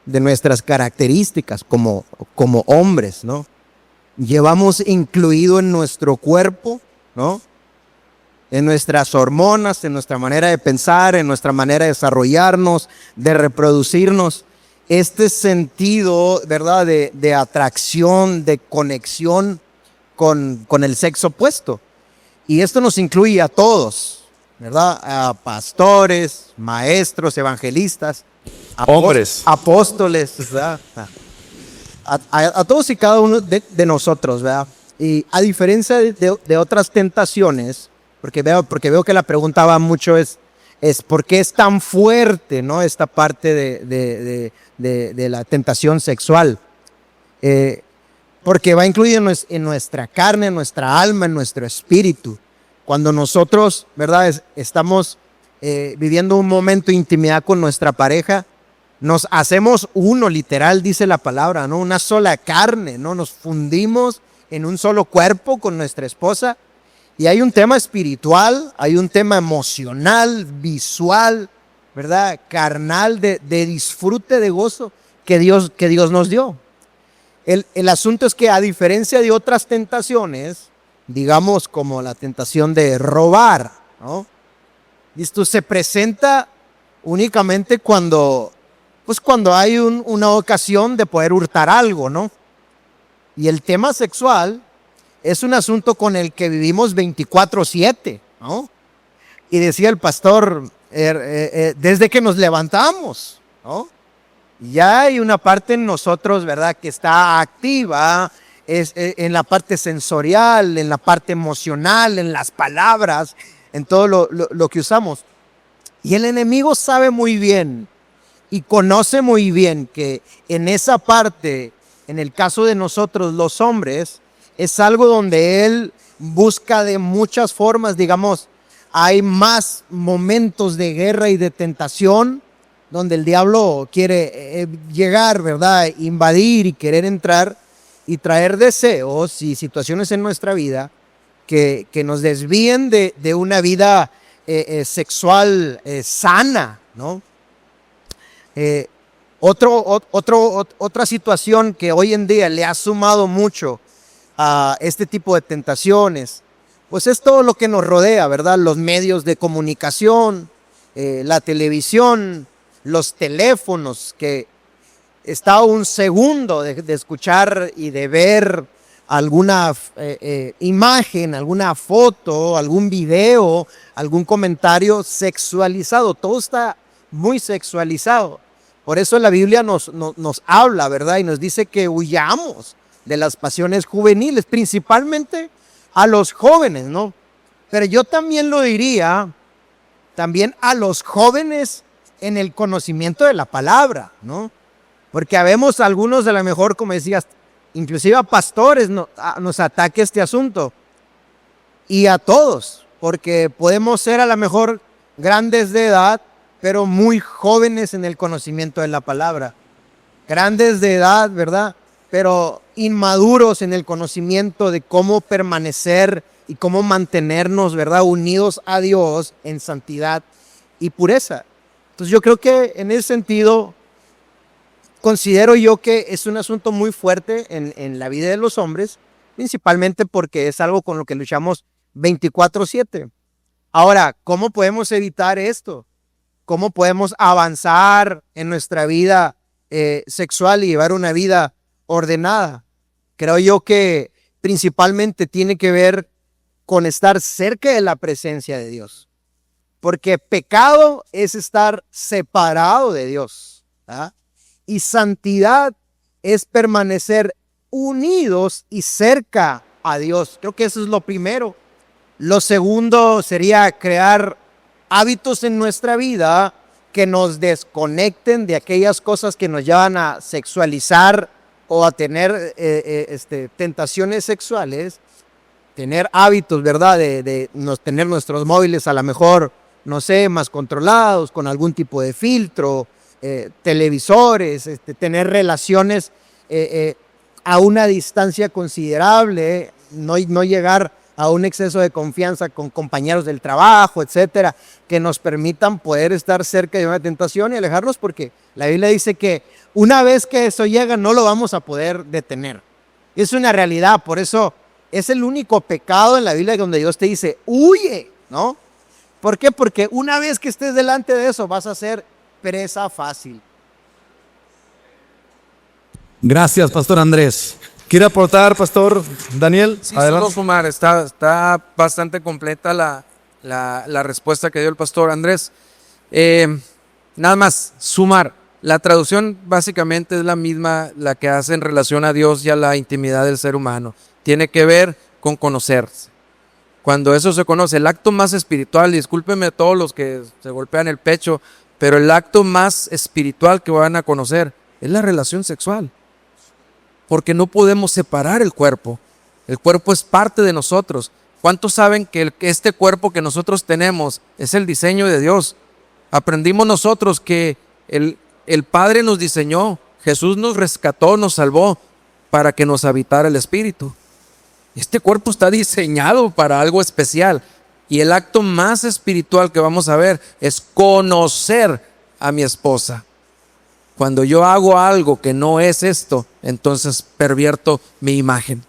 De nuestras características como hombres, ¿no? Llevamos incluido en nuestro cuerpo, ¿no? En nuestras hormonas, en nuestra manera de pensar, en nuestra manera de desarrollarnos, de reproducirnos, este sentido, ¿verdad? De atracción, de conexión con el sexo opuesto. Y esto nos incluye a todos, ¿verdad? A pastores, maestros, evangelistas, Hombres, apóstoles, ¿verdad? A todos y cada uno de nosotros, ¿verdad? Y a diferencia de otras tentaciones, porque veo que la pregunta va mucho es ¿por qué es tan fuerte, ¿no? Esta parte de la tentación sexual? Porque va incluido en nuestra carne, en nuestra alma, en nuestro espíritu. Cuando nosotros, ¿verdad? Estamos viviendo un momento de intimidad con nuestra pareja, nos hacemos uno, literal, dice la palabra, ¿no? Una sola carne, ¿no? Nos fundimos en un solo cuerpo con nuestra esposa. Y hay un tema espiritual, hay un tema emocional, visual, ¿verdad? Carnal, de disfrute, de gozo que Dios nos dio. El asunto es que a diferencia de otras tentaciones, digamos como la tentación de robar, ¿no? Esto se presenta únicamente cuando hay una ocasión de poder hurtar algo, ¿no? Y el tema sexual es un asunto con el que vivimos 24/7, ¿no? Y decía el pastor, desde que nos levantamos, ¿no? Ya hay una parte en nosotros, ¿verdad?, que está activa, en la parte sensorial, en la parte emocional, en las palabras, en todo lo que usamos. Y el enemigo sabe muy bien y conoce muy bien que en esa parte, en el caso de nosotros los hombres, es algo donde él busca de muchas formas, digamos, hay más momentos de guerra y de tentación donde el diablo quiere llegar, ¿verdad? Invadir y querer entrar y traer deseos y situaciones en nuestra vida que nos desvíen de una vida sexual sana, ¿no? Otra situación que hoy en día le ha sumado mucho a este tipo de tentaciones, pues es todo lo que nos rodea, ¿verdad? Los medios de comunicación, la televisión, los teléfonos, que está a un segundo de escuchar y de ver alguna imagen, alguna foto, algún video, algún comentario sexualizado. Todo está muy sexualizado. Por eso la Biblia nos habla, ¿verdad? Y nos dice que huyamos de las pasiones juveniles, principalmente a los jóvenes, ¿no? Pero yo también lo diría, también a los jóvenes en el conocimiento de la palabra, ¿no? Porque habemos algunos, de la mejor, como decías, inclusive a pastores nos ataque este asunto. Y a todos, porque podemos ser a lo mejor grandes de edad, pero muy jóvenes en el conocimiento de la palabra. Grandes de edad, ¿verdad? Pero inmaduros en el conocimiento de cómo permanecer y cómo mantenernos, ¿verdad?, unidos a Dios en santidad y pureza. Entonces yo creo que en ese sentido considero yo que es un asunto muy fuerte en la vida de los hombres, principalmente porque es algo con lo que luchamos 24/7. Ahora, ¿cómo podemos evitar esto? cómo podemos avanzar en nuestra vida sexual y llevar una vida ordenada. Creo yo que principalmente tiene que ver con estar cerca de la presencia de Dios. Porque pecado es estar separado de Dios, ¿verdad? Y santidad es permanecer unidos y cerca a Dios. Creo que eso es lo primero. Lo segundo sería crear hábitos en nuestra vida que nos desconecten de aquellas cosas que nos llevan a sexualizar o a tener tentaciones sexuales. Tener hábitos, ¿verdad? De tener nuestros móviles a lo mejor, no sé, más controlados, con algún tipo de filtro, televisores, tener relaciones a una distancia considerable, no llegar a un exceso de confianza con compañeros del trabajo, etcétera, que nos permitan poder estar cerca de una tentación y alejarnos, porque la Biblia dice que una vez que eso llega no lo vamos a poder detener. Es una realidad, por eso es el único pecado en la Biblia donde Dios te dice, huye, ¿no? ¿Por qué? Porque una vez que estés delante de eso vas a ser presa fácil. Gracias, Pastor Andrés. ¿Quiere aportar, Pastor Daniel? Sí, Adelante. solo sumar, está bastante completa la respuesta que dio el pastor Andrés. Nada más, sumar. La traducción básicamente es la misma, la que hace en relación a Dios y a la intimidad del ser humano. Tiene que ver con conocerse. Cuando eso se conoce, el acto más espiritual, discúlpenme a todos los que se golpean el pecho, pero el acto más espiritual que van a conocer es la relación sexual. Porque no podemos separar el cuerpo. El cuerpo es parte de nosotros. ¿Cuántos saben que este cuerpo que nosotros tenemos es el diseño de Dios? Aprendimos nosotros que el Padre nos diseñó, Jesús nos rescató, nos salvó para que nos habitara el Espíritu. Este cuerpo está diseñado para algo especial. Y el acto más espiritual que vamos a ver es conocer a mi esposa. Cuando yo hago algo que no es esto, entonces pervierto mi imagen.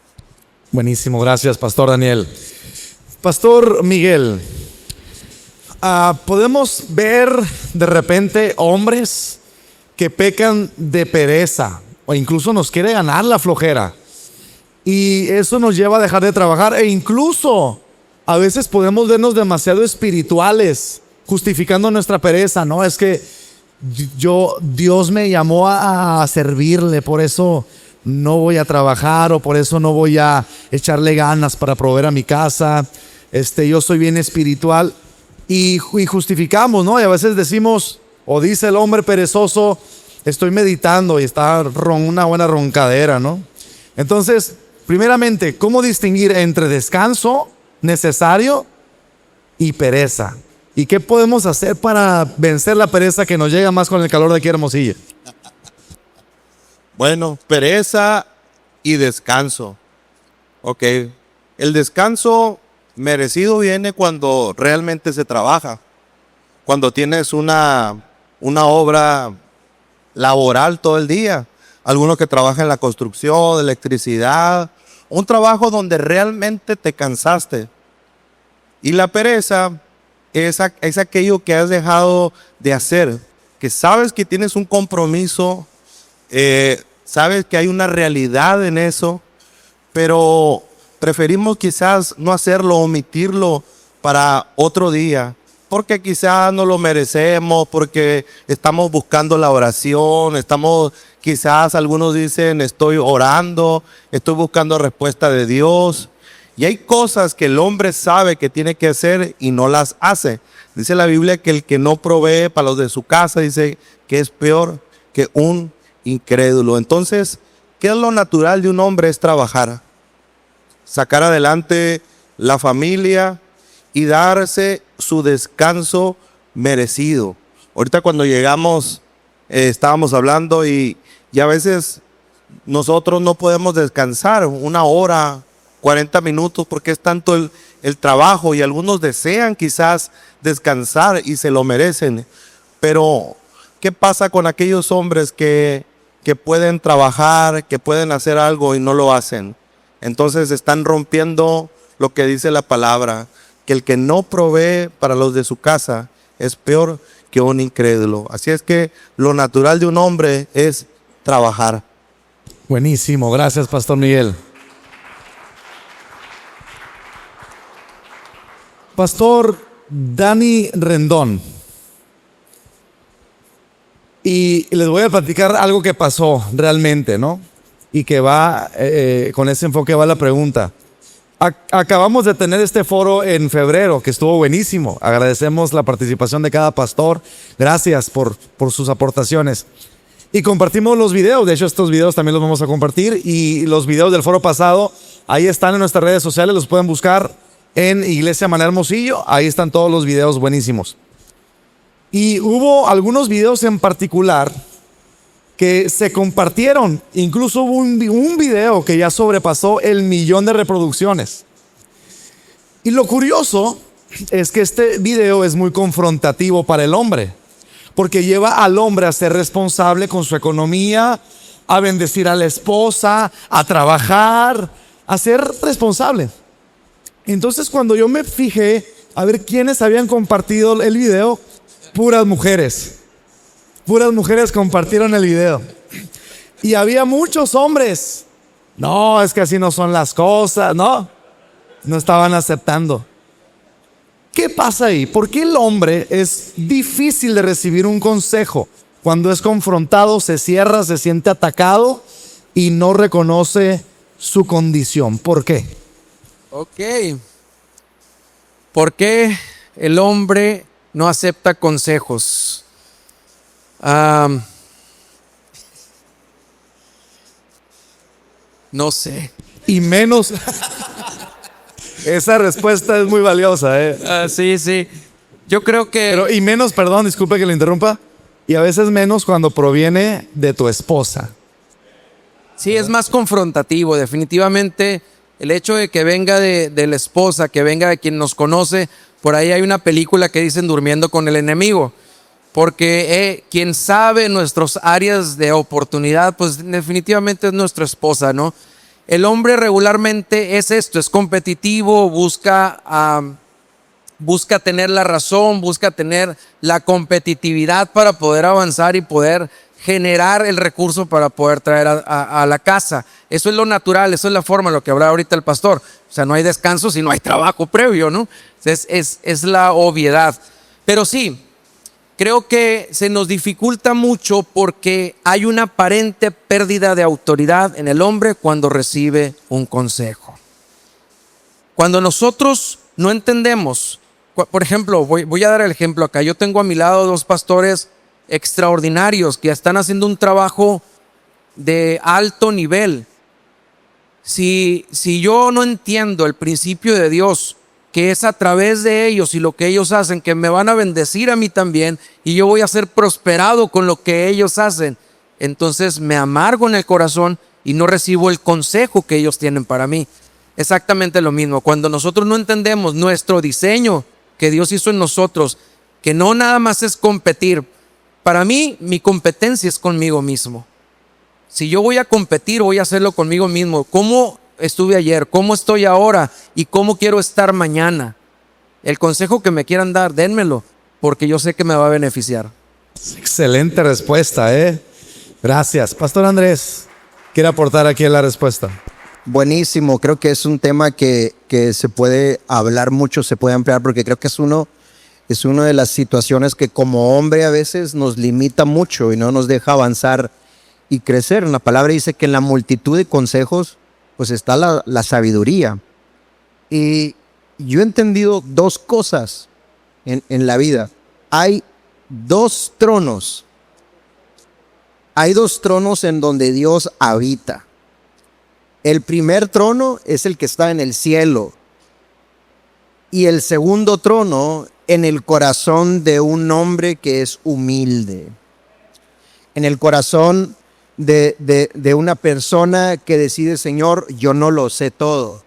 Buenísimo, gracias, Pastor Daniel. Pastor Miguel, podemos ver de repente hombres que pecan de pereza o incluso nos quiere ganar la flojera. Y eso nos lleva a dejar de trabajar e incluso a veces podemos vernos demasiado espirituales, justificando nuestra pereza. No, es que Dios me llamó a servirle, por eso no voy a trabajar o por eso no voy a echarle ganas para proveer a mi casa. Yo soy bien espiritual y justificamos, ¿no? Y a veces decimos, o dice el hombre perezoso, estoy meditando y está una buena roncadera, ¿no? Entonces, primeramente, ¿cómo distinguir entre descanso necesario y pereza? ¿Y qué podemos hacer para vencer la pereza que nos llega más con el calor de aquí Hermosillo? Bueno, pereza y descanso. Ok, el descanso merecido viene cuando realmente se trabaja. Cuando tienes una obra laboral todo el día. Algunos que trabajan en la construcción, electricidad. Un trabajo donde realmente te cansaste. Y la pereza es aquello que has dejado de hacer. Que sabes que tienes un compromiso. Sabes que hay una realidad en eso. Pero preferimos quizás no hacerlo, omitirlo para otro día. Porque quizás no lo merecemos, porque estamos buscando la oración, quizás algunos dicen estoy orando, estoy buscando respuesta de Dios. Y hay cosas que el hombre sabe que tiene que hacer y no las hace. Dice la Biblia que el que no provee para los de su casa, dice que es peor que un incrédulo. Entonces, ¿qué es lo natural de un hombre? Es trabajar, sacar adelante la familia y darse su descanso merecido. Ahorita cuando llegamos estábamos hablando y a veces nosotros no podemos descansar 1 hora, 40 minutos porque es tanto el trabajo y algunos desean quizás descansar y se lo merecen. Pero ¿qué pasa con aquellos hombres que pueden trabajar, que pueden hacer algo y no lo hacen? Entonces están rompiendo lo que dice la palabra, que el que no provee para los de su casa es peor que un incrédulo. Así es que lo natural de un hombre es trabajar. Buenísimo, gracias, Pastor Miguel. Pastor Dani Rendón. Y les voy a platicar algo que pasó realmente, ¿no? Y que va, con ese enfoque va la pregunta. Acabamos de tener este foro en febrero, que estuvo buenísimo. Agradecemos la participación de cada pastor. Gracias por sus aportaciones. Y compartimos los videos. De hecho, estos videos también los vamos a compartir. Y los videos del foro pasado, ahí están en nuestras redes sociales. Los pueden buscar en Iglesia Maná Hermosillo. Ahí están todos los videos buenísimos. Y hubo algunos videos en particular que se compartieron. Incluso hubo un video que ya sobrepasó el 1,000,000 de reproducciones. Y lo curioso es que este video es muy confrontativo para el hombre, porque lleva al hombre a ser responsable con su economía, a bendecir a la esposa, a trabajar, a ser responsable. Entonces, cuando yo me fijé a ver quiénes habían compartido el video, puras mujeres compartieron el video. Y había muchos hombres. No, es que así no son las cosas. No estaban aceptando. ¿Qué pasa ahí? ¿Por qué el hombre es difícil de recibir un consejo? Cuando es confrontado, se cierra, se siente atacado y no reconoce su condición. ¿Por qué? Ok. ¿Por qué el hombre no acepta consejos? No sé. Y menos. Esa respuesta es muy valiosa, ¿eh? Sí. Yo creo que... Pero, y menos, perdón, disculpe que le interrumpa. Y a veces menos cuando proviene de tu esposa. Sí, es más confrontativo, definitivamente. El hecho de que venga de la esposa, que venga de quien nos conoce, por ahí hay una película que dicen Durmiendo con el enemigo. Porque quien sabe nuestras áreas de oportunidad, pues definitivamente es nuestra esposa, ¿no? El hombre regularmente es esto, es competitivo, busca tener la razón, busca tener la competitividad para poder avanzar y poder generar el recurso para poder traer a la casa. Eso es lo natural, eso es la forma, lo que hablaba ahorita el pastor. O sea, no hay descanso si no hay trabajo previo, ¿no? Es la obviedad. Pero sí, creo que se nos dificulta mucho porque hay una aparente pérdida de autoridad en el hombre cuando recibe un consejo. Cuando nosotros no entendemos, por ejemplo, voy a dar el ejemplo acá. Yo tengo a mi lado 2 pastores extraordinarios que están haciendo un trabajo de alto nivel. Si yo no entiendo el principio de Dios, que es a través de ellos y lo que ellos hacen, que me van a bendecir a mí también, y yo voy a ser prosperado con lo que ellos hacen, entonces me amargo en el corazón y no recibo el consejo que ellos tienen para mí. Exactamente lo mismo. Cuando nosotros no entendemos nuestro diseño que Dios hizo en nosotros, que no nada más es competir. Para mí, mi competencia es conmigo mismo. Si yo voy a competir, voy a hacerlo conmigo mismo. ¿Cómo estuve ayer? ¿Cómo estoy ahora? ¿Y cómo quiero estar mañana? El consejo que me quieran dar, dénmelo, porque yo sé que me va a beneficiar. Excelente respuesta, ¿eh? Gracias. Pastor Andrés, ¿quiere aportar aquí la respuesta? Buenísimo, creo que es un tema que se puede hablar mucho, se puede ampliar, porque creo que es una de las situaciones que como hombre a veces nos limita mucho y no nos deja avanzar y crecer. La palabra dice que en la multitud de consejos pues está la sabiduría. Y yo he entendido 2 cosas en la vida. Hay 2 tronos. Hay 2 tronos en donde Dios habita. El primer trono es el que está en el cielo. Y el segundo trono en el corazón de un hombre que es humilde. En el corazón de una persona que decide, Señor, yo no lo sé todo.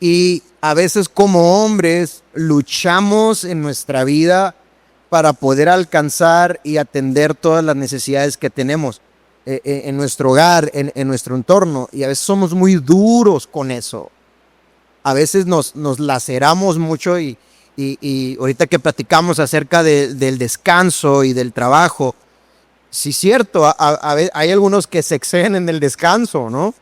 Y a veces como hombres luchamos en nuestra vida para poder alcanzar y atender todas las necesidades que tenemos en nuestro hogar, en nuestro entorno. Y a veces somos muy duros con eso. A veces nos laceramos mucho y Y ahorita que platicamos acerca del descanso y del trabajo, sí es cierto, hay algunos que se exceden en el descanso, ¿no?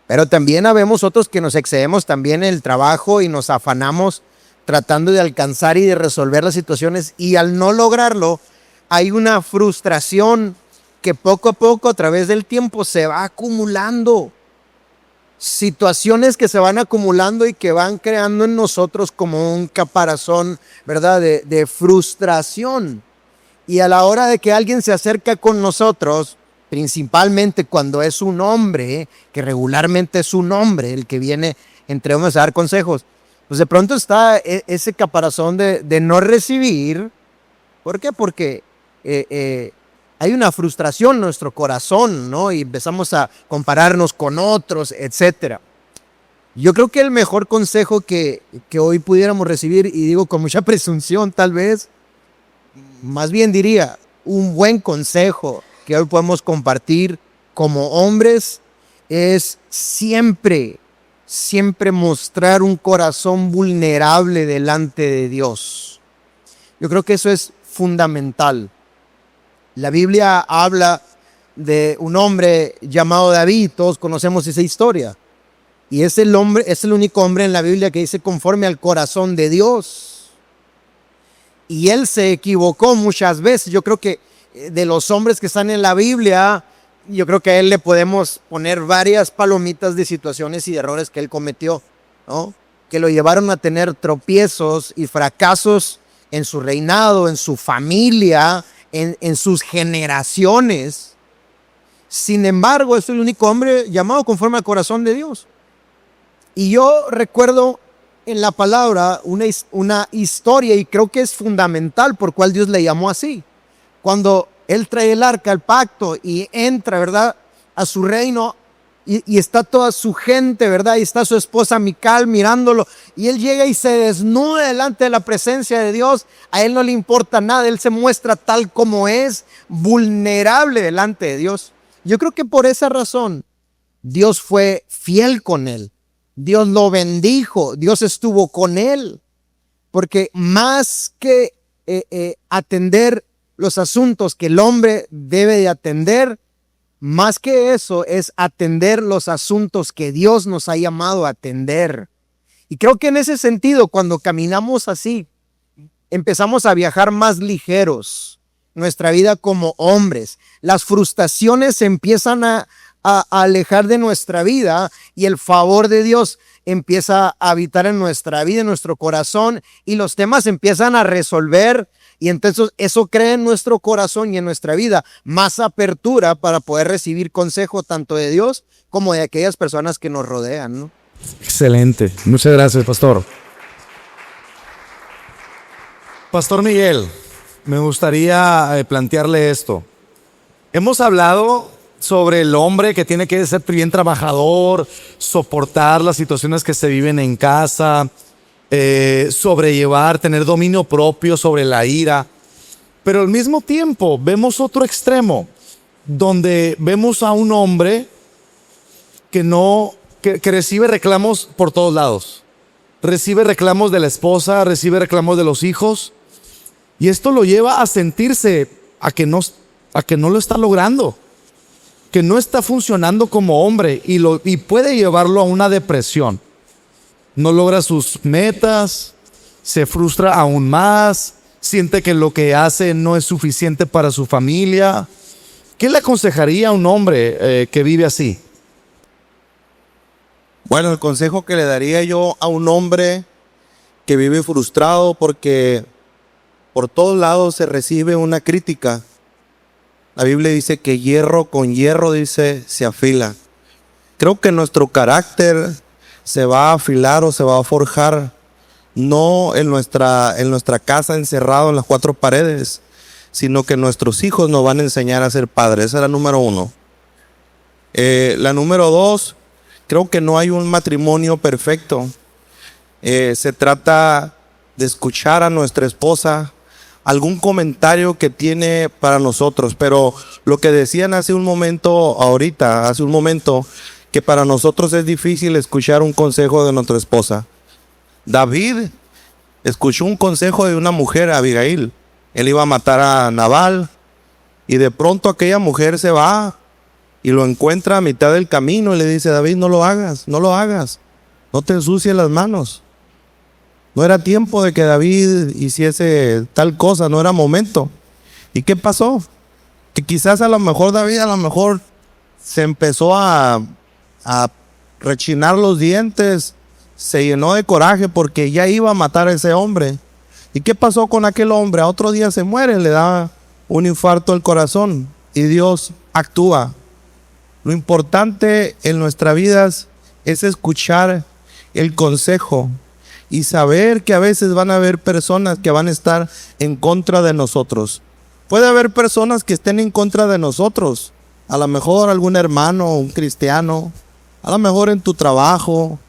Pero también habemos otros que nos excedemos también en el trabajo y nos afanamos tratando de alcanzar y de resolver las situaciones, y al no lograrlo hay una frustración que poco a poco a través del tiempo se va acumulando. Situaciones que se van acumulando y que van creando en nosotros como un caparazón, ¿verdad? De frustración. Y a la hora de que alguien se acerca con nosotros, principalmente cuando es un hombre, que regularmente es un hombre el que viene entre hombres a dar consejos, pues de pronto está ese caparazón de no recibir. ¿Por qué? Porque hay una frustración en nuestro corazón, ¿no? Y empezamos a compararnos con otros, etc. Yo creo que el mejor consejo que hoy pudiéramos recibir, y digo con mucha presunción tal vez, más bien diría, un buen consejo que hoy podemos compartir como hombres es siempre mostrar un corazón vulnerable delante de Dios. Yo creo que eso es fundamental. La Biblia habla de un hombre llamado David, todos conocemos esa historia. Y es el único hombre en la Biblia que dice conforme al corazón de Dios. Y él se equivocó muchas veces. Yo creo que de los hombres que están en la Biblia, yo creo que a él le podemos poner varias palomitas de situaciones y de errores que él cometió, ¿no? Que lo llevaron a tener tropiezos y fracasos en su reinado, en su familia, en sus generaciones. Sin embargo, es el único hombre llamado conforme al corazón de Dios. Y yo recuerdo en la palabra una historia, y creo que es fundamental por cuál Dios le llamó así. Cuando él trae el arca, el pacto, y entra, ¿verdad?, a su reino, y está toda su gente, ¿verdad? Y está su esposa Mical mirándolo, y él llega y se desnuda delante de la presencia de Dios. A él no le importa nada, él se muestra tal como es, vulnerable delante de Dios. Yo creo que por esa razón Dios fue fiel con él. Dios lo bendijo, Dios estuvo con él, porque más que atender los asuntos que el hombre debe de atender, más que eso es atender los asuntos que Dios nos ha llamado a atender. Y creo que en ese sentido, cuando caminamos así, empezamos a viajar más ligeros nuestra vida como hombres. Las frustraciones se empiezan a alejar de nuestra vida, y el favor de Dios empieza a habitar en nuestra vida, en nuestro corazón, y los temas empiezan a resolver. Y entonces eso crea en nuestro corazón y en nuestra vida más apertura para poder recibir consejo tanto de Dios como de aquellas personas que nos rodean, ¿no? Excelente. Muchas gracias, pastor. Pastor Miguel, me gustaría plantearle esto. Hemos hablado sobre el hombre que tiene que ser bien trabajador, soportar las situaciones que se viven en casa, sobrellevar, tener dominio propio sobre la ira. Pero al mismo tiempo vemos otro extremo, donde vemos a un hombre que recibe reclamos por todos lados. Recibe reclamos de la esposa, recibe reclamos de los hijos, y esto lo lleva a sentirse a que no lo está logrando, que no está funcionando como hombre, y puede llevarlo a una depresión. No logra sus metas, se frustra aún más, siente que lo que hace no es suficiente para su familia. ¿Qué le aconsejaría a un hombre que vive así? Bueno, el consejo que le daría yo a un hombre que vive frustrado porque por todos lados se recibe una crítica. La Biblia dice que hierro con hierro, dice, se afila. Creo que nuestro carácter se va a afilar o se va a forjar no en nuestra casa encerrado en las cuatro paredes, sino que nuestros hijos nos van a enseñar a ser padres. Esa es la número uno. La número dos, creo que no hay un matrimonio perfecto. Se trata de escuchar a nuestra esposa, algún comentario que tiene para nosotros, pero lo que decían hace un momento, que para nosotros es difícil escuchar un consejo de nuestra esposa. David escuchó un consejo de una mujer, Abigail. Él iba a matar a Nabal y de pronto aquella mujer se va y lo encuentra a mitad del camino y le dice: David, no lo hagas, no lo hagas, no te ensucies las manos. No era tiempo de que David hiciese tal cosa, no era momento. ¿Y qué pasó? Que quizás a lo mejor David se empezó a rechinar los dientes, se llenó de coraje porque ya iba a matar a ese hombre. ¿Y qué pasó con aquel hombre? A otro día se muere, le da un infarto al corazón y Dios actúa. Lo importante en nuestras vidas es escuchar el consejo y saber que a veces van a haber personas que van a estar en contra de nosotros. Puede haber personas que estén en contra de nosotros. A lo mejor algún hermano, un cristiano, a lo mejor en tu trabajo,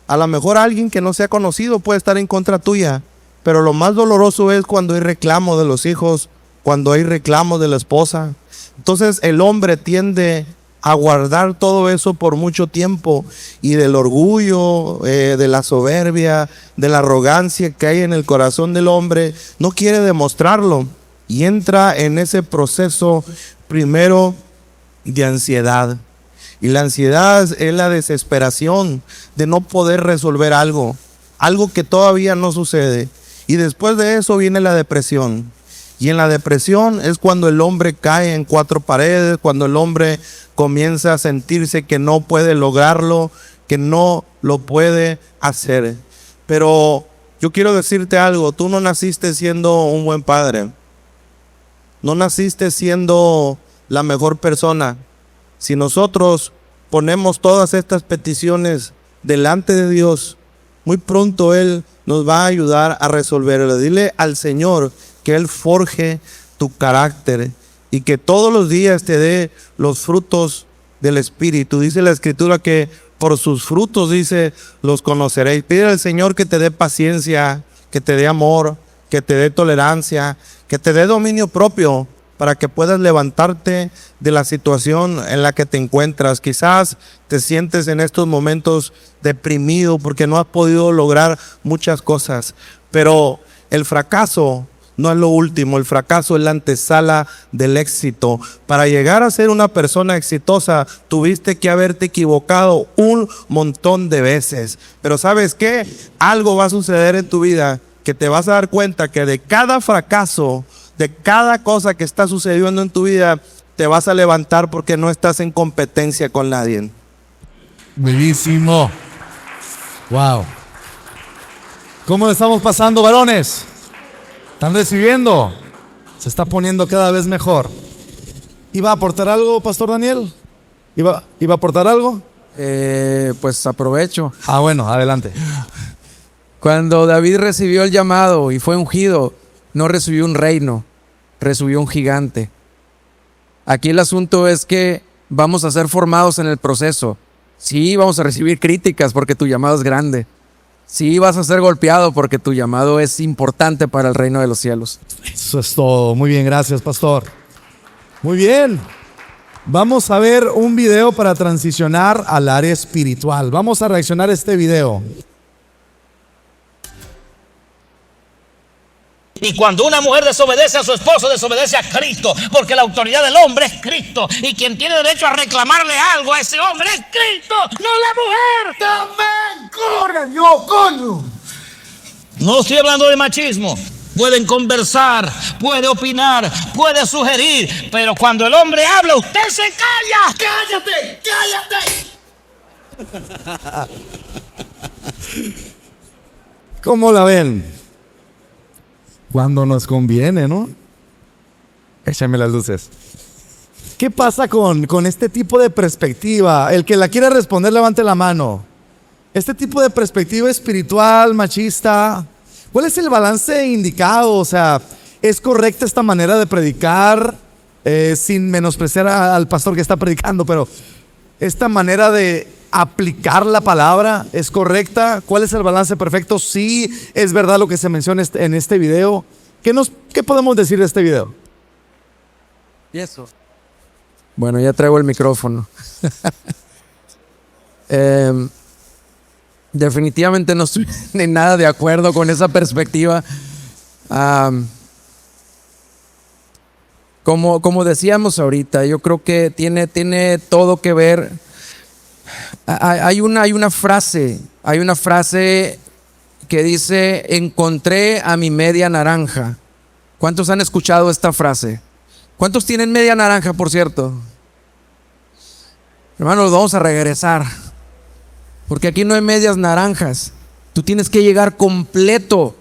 a lo mejor alguien que no sea conocido puede estar en contra tuya. Pero lo más doloroso es cuando hay reclamo de los hijos, cuando hay reclamo de la esposa. Entonces el hombre tiende a guardar todo eso por mucho tiempo, y del orgullo, de la soberbia, de la arrogancia que hay en el corazón del hombre, no quiere demostrarlo y entra en ese proceso primero de ansiedad. Y la ansiedad es la desesperación de no poder resolver algo que todavía no sucede. Y después de eso viene la depresión. Y en la depresión es cuando el hombre cae en cuatro paredes, cuando el hombre comienza a sentirse que no puede lograrlo, que no lo puede hacer. Pero yo quiero decirte algo: tú no naciste siendo un buen padre, no naciste siendo la mejor persona. Si nosotros ponemos todas estas peticiones delante de Dios, muy pronto Él nos va a ayudar a resolverlo. Dile al Señor que Él forje tu carácter y que todos los días te dé los frutos del Espíritu. Dice la Escritura que por sus frutos, dice, los conoceréis. Pide al Señor que te dé paciencia, que te dé amor, que te dé tolerancia, que te dé dominio propio, para que puedas levantarte de la situación en la que te encuentras. Quizás te sientes en estos momentos deprimido porque no has podido lograr muchas cosas, pero el fracaso no es lo último. El fracaso es la antesala del éxito. Para llegar a ser una persona exitosa, tuviste que haberte equivocado un montón de veces. Pero ¿sabes qué? Algo va a suceder en tu vida que te vas a dar cuenta que de cada fracaso, de cada cosa que está sucediendo en tu vida, te vas a levantar porque no estás en competencia con nadie. Bellísimo. Wow. ¿Cómo le estamos pasando, varones? ¿Están recibiendo? Se está poniendo cada vez mejor. ¿Iba a aportar algo, Pastor Daniel? ¿Iba a aportar algo? Pues aprovecho. Bueno, adelante. Cuando David recibió el llamado y fue ungido, no recibió un reino, recibió un gigante. Aquí el asunto es que vamos a ser formados en el proceso. Sí, vamos a recibir críticas porque tu llamado es grande. Sí, vas a ser golpeado porque tu llamado es importante para el reino de los cielos. Eso es todo. Muy bien, gracias, pastor. Muy bien. Vamos a ver un video para transicionar al área espiritual. Vamos a reaccionar a este video. Y cuando una mujer desobedece a su esposo, desobedece a Cristo, porque la autoridad del hombre es Cristo, y quien tiene derecho a reclamarle algo a ese hombre es Cristo, no la mujer. ¡También corre, yo coño! No estoy hablando de machismo. Pueden conversar, puede opinar, puede sugerir, pero cuando el hombre habla, usted se calla. ¡Cállate! ¿Cómo la ven? Cuando nos conviene, ¿no? Échame las luces. ¿Qué pasa con este tipo de perspectiva? El que la quiera responder, levante la mano. Este tipo de perspectiva espiritual, machista, ¿cuál es el balance indicado? O sea, ¿es correcta esta manera de predicar? Sin menospreciar al pastor que está predicando, pero esta manera de aplicar la palabra es correcta. ¿Cuál es el balance perfecto? Sí, es verdad lo que se menciona en este video. ¿Qué podemos decir de este video? ¿Y eso? Bueno, ya traigo el micrófono. Definitivamente no estoy en nada de acuerdo con esa perspectiva. Como decíamos ahorita, yo creo que tiene todo que ver. Hay una frase que dice: encontré a mi media naranja. ¿Cuántos han escuchado esta frase? ¿Cuántos tienen media naranja, por cierto? Hermanos, vamos a regresar, porque aquí no hay medias naranjas. Tú tienes que llegar completo,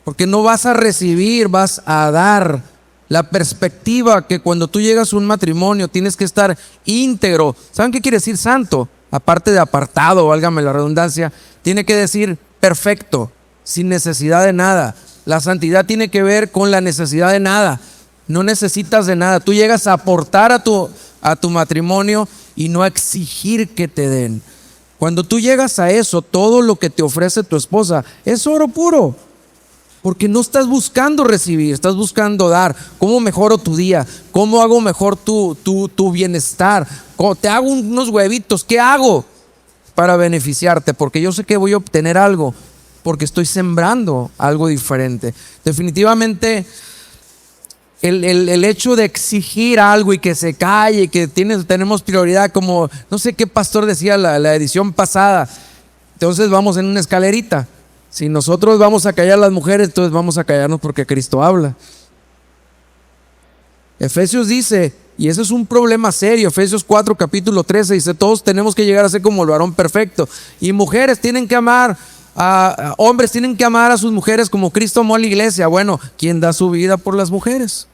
porque no vas a recibir, vas a dar. La perspectiva que cuando tú llegas a un matrimonio tienes que estar íntegro. ¿Saben qué quiere decir santo? Aparte de apartado, válgame la redundancia, tiene que decir perfecto, sin necesidad de nada. La santidad tiene que ver con la necesidad de nada. No necesitas de nada. Tú llegas a aportar a tu matrimonio y no a exigir que te den. Cuando tú llegas a eso, todo lo que te ofrece tu esposa es oro puro. Porque no estás buscando recibir, estás buscando dar. ¿Cómo mejoro tu día? ¿Cómo hago mejor tu bienestar? ¿Cómo te hago unos huevitos? ¿Qué hago para beneficiarte? Porque yo sé que voy a obtener algo, porque estoy sembrando algo diferente. Definitivamente, el hecho de exigir algo y que se calle, que tenemos prioridad, como no sé qué pastor decía la edición pasada. Entonces vamos en una escalerita. Si nosotros vamos a callar a las mujeres, entonces vamos a callarnos porque Cristo habla. Efesios dice, y ese es un problema serio, Efesios 4, capítulo 13, dice: todos tenemos que llegar a ser como el varón perfecto. Y mujeres tienen que amar, hombres tienen que amar a sus mujeres como Cristo amó a la iglesia. Bueno, ¿quién da su vida por las mujeres?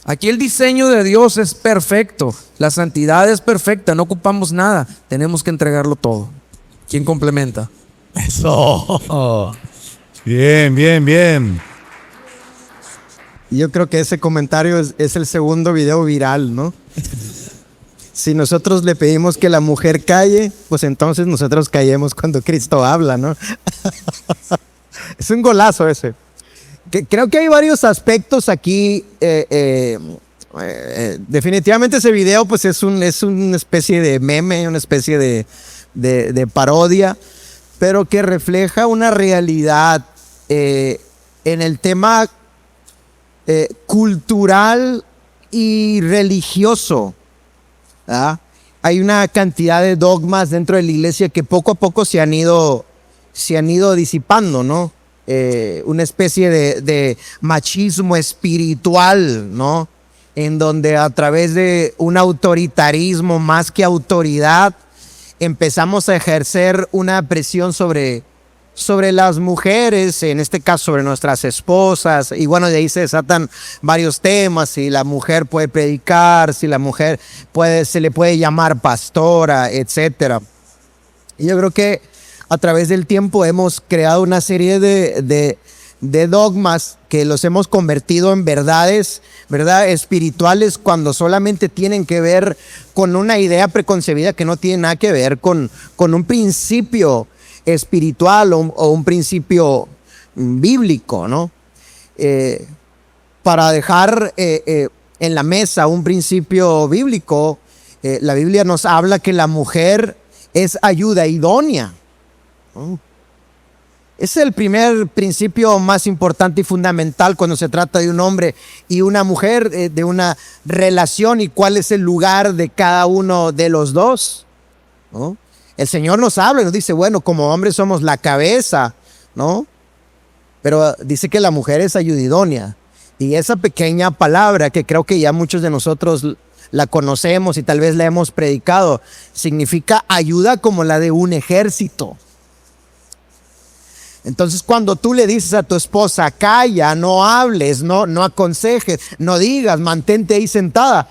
Aquí el diseño de Dios es perfecto, la santidad es perfecta, no ocupamos nada, tenemos que entregarlo todo. ¿Quién complementa? Eso. Bien, bien, bien. Yo creo que ese comentario es el segundo video viral, ¿no? Si nosotros le pedimos que la mujer calle, pues entonces nosotros callemos cuando Cristo habla, ¿no? Es un golazo ese. Creo que hay varios aspectos aquí. Definitivamente ese video pues es una especie de meme, una especie de parodia, pero que refleja una realidad en el tema cultural y religioso. ¿Ah? Hay una cantidad de dogmas dentro de la iglesia que poco a poco se han ido disipando, ¿no? Una especie de machismo espiritual, ¿no? En donde a través de un autoritarismo más que autoridad empezamos a ejercer una presión sobre las mujeres, en este caso sobre nuestras esposas, y bueno, de ahí se desatan varios temas: si la mujer puede predicar, si la mujer se le puede llamar pastora, etcétera. Y yo creo que a través del tiempo hemos creado una serie de dogmas que los hemos convertido en verdades espirituales, cuando solamente tienen que ver con una idea preconcebida que no tiene nada que ver con un principio espiritual o un principio bíblico, ¿no? Para dejar en la mesa un principio bíblico, la Biblia nos habla que la mujer es ayuda idónea, ¿no? Es el primer principio más importante y fundamental cuando se trata de un hombre y una mujer, de una relación, y cuál es el lugar de cada uno de los dos, ¿no? El Señor nos habla y nos dice, bueno, como hombres somos la cabeza, ¿no? Pero dice que la mujer es ayuda idónea. Y esa pequeña palabra, que creo que ya muchos de nosotros la conocemos y tal vez la hemos predicado, significa ayuda como la de un ejército. Entonces, cuando tú le dices a tu esposa, calla, no hables, no aconsejes, no digas, mantente ahí sentada,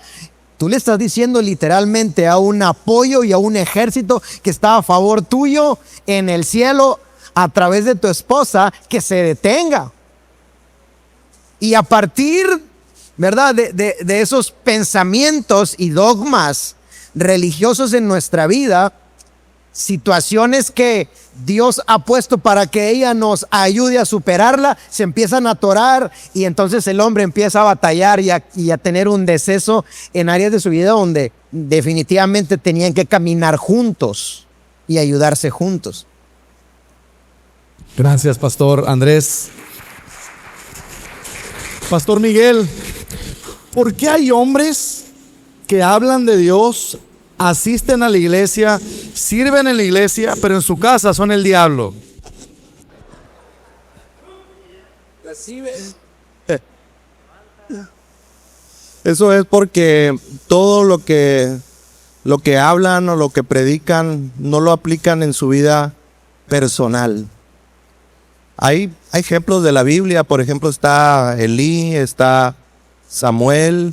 tú le estás diciendo literalmente a un apoyo y a un ejército que está a favor tuyo en el cielo a través de tu esposa, que se detenga. Y a partir, ¿verdad?, de esos pensamientos y dogmas religiosos en nuestra vida, situaciones que Dios ha puesto para que ella nos ayude a superarla, se empiezan a atorar, y entonces el hombre empieza a batallar y a tener un deceso en áreas de su vida donde definitivamente tenían que caminar juntos y ayudarse juntos. Gracias, Pastor Andrés. Pastor Miguel, ¿por qué hay hombres que hablan de Dios, asisten a la iglesia, sirven en la iglesia, pero en su casa son el diablo? Eso es porque todo lo que hablan o lo que predican no lo aplican en su vida personal. Hay ejemplos de la Biblia, por ejemplo está Elí, está Samuel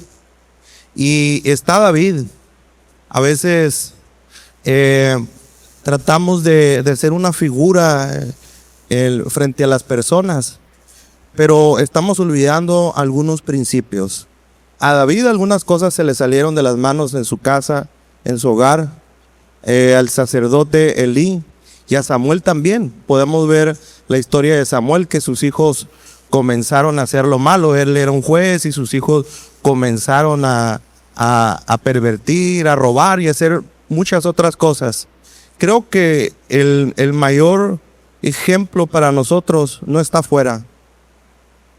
y está David. A veces tratamos de ser una figura frente a las personas, pero estamos olvidando algunos principios. A David algunas cosas se le salieron de las manos en su casa, en su hogar, al sacerdote Elí y a Samuel también. Podemos ver la historia de Samuel, que sus hijos comenzaron a hacer lo malo. Él era un juez y sus hijos comenzaron a pervertir, a robar y a hacer muchas otras cosas. Creo que el mayor ejemplo para nosotros no está afuera.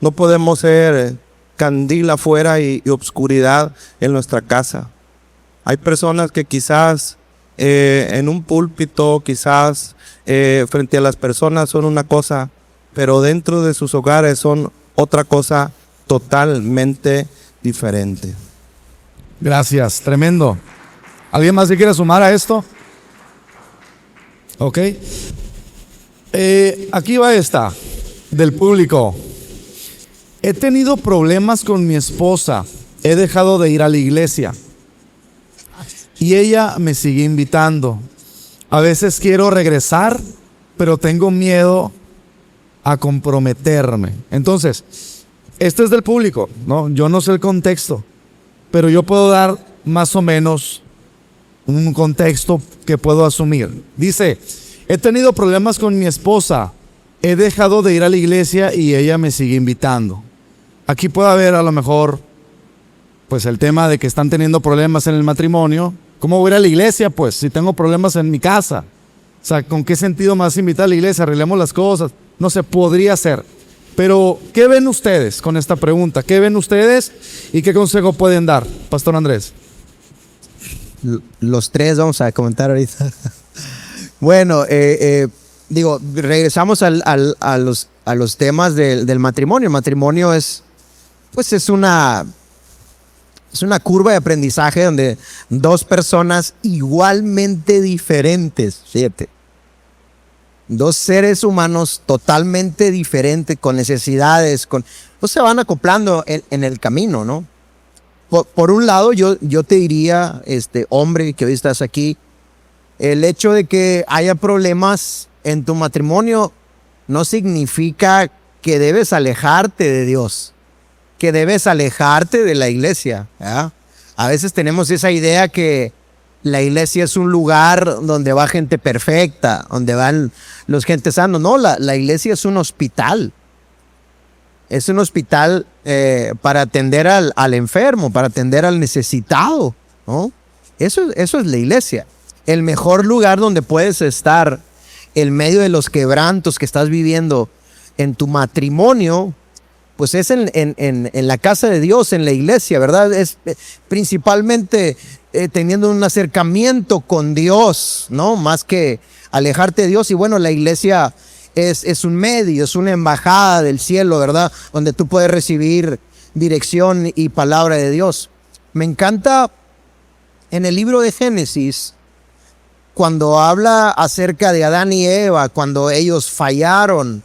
No podemos ser candil afuera y obscuridad en nuestra casa. Hay personas que quizás en un púlpito, quizás frente a las personas son una cosa, pero dentro de sus hogares son otra cosa totalmente diferente. Gracias, tremendo. ¿Alguien más se quiere sumar a esto? Ok. Aquí va esta, del público. He tenido problemas con mi esposa. He dejado de ir a la iglesia. Y ella me sigue invitando. A veces quiero regresar, pero tengo miedo a comprometerme. Entonces, este es del público, ¿no? Yo no sé el contexto, pero yo puedo dar más o menos un contexto que puedo asumir. Dice, he tenido problemas con mi esposa. He dejado de ir a la iglesia y ella me sigue invitando. Aquí puede haber a lo mejor, pues el tema de que están teniendo problemas en el matrimonio. ¿Cómo voy a ir a la iglesia? Pues si tengo problemas en mi casa. O sea, ¿con qué sentido me vas a invitar a la iglesia? Arreglemos las cosas. No sé, podría ser. Pero, ¿qué ven ustedes con esta pregunta? ¿Qué ven ustedes y qué consejo pueden dar, Pastor Andrés? Los tres vamos a comentar ahorita. Bueno, regresamos a los temas del matrimonio. El matrimonio es una curva de aprendizaje donde dos personas igualmente diferentes, fíjate, dos seres humanos totalmente diferentes, con necesidades, pues se van acoplando en el camino, ¿no? Por un lado, yo te diría, hombre que hoy estás aquí, el hecho de que haya problemas en tu matrimonio no significa que debes alejarte de Dios, que debes alejarte de la iglesia, ¿verdad? A veces tenemos esa idea que la iglesia es un lugar donde va gente perfecta, donde van los gente sanos. No, la iglesia es un hospital. Es un hospital para atender al enfermo, para atender al necesitado, ¿no? Eso es la iglesia. El mejor lugar donde puedes estar en medio de los quebrantos que estás viviendo en tu matrimonio, pues es en la casa de Dios, en la iglesia, ¿verdad? Es principalmente teniendo un acercamiento con Dios, ¿no? Más que alejarte de Dios. Y bueno, la iglesia es un medio, es una embajada del cielo, ¿verdad? Donde tú puedes recibir dirección y palabra de Dios. Me encanta en el libro de Génesis, cuando habla acerca de Adán y Eva, cuando ellos fallaron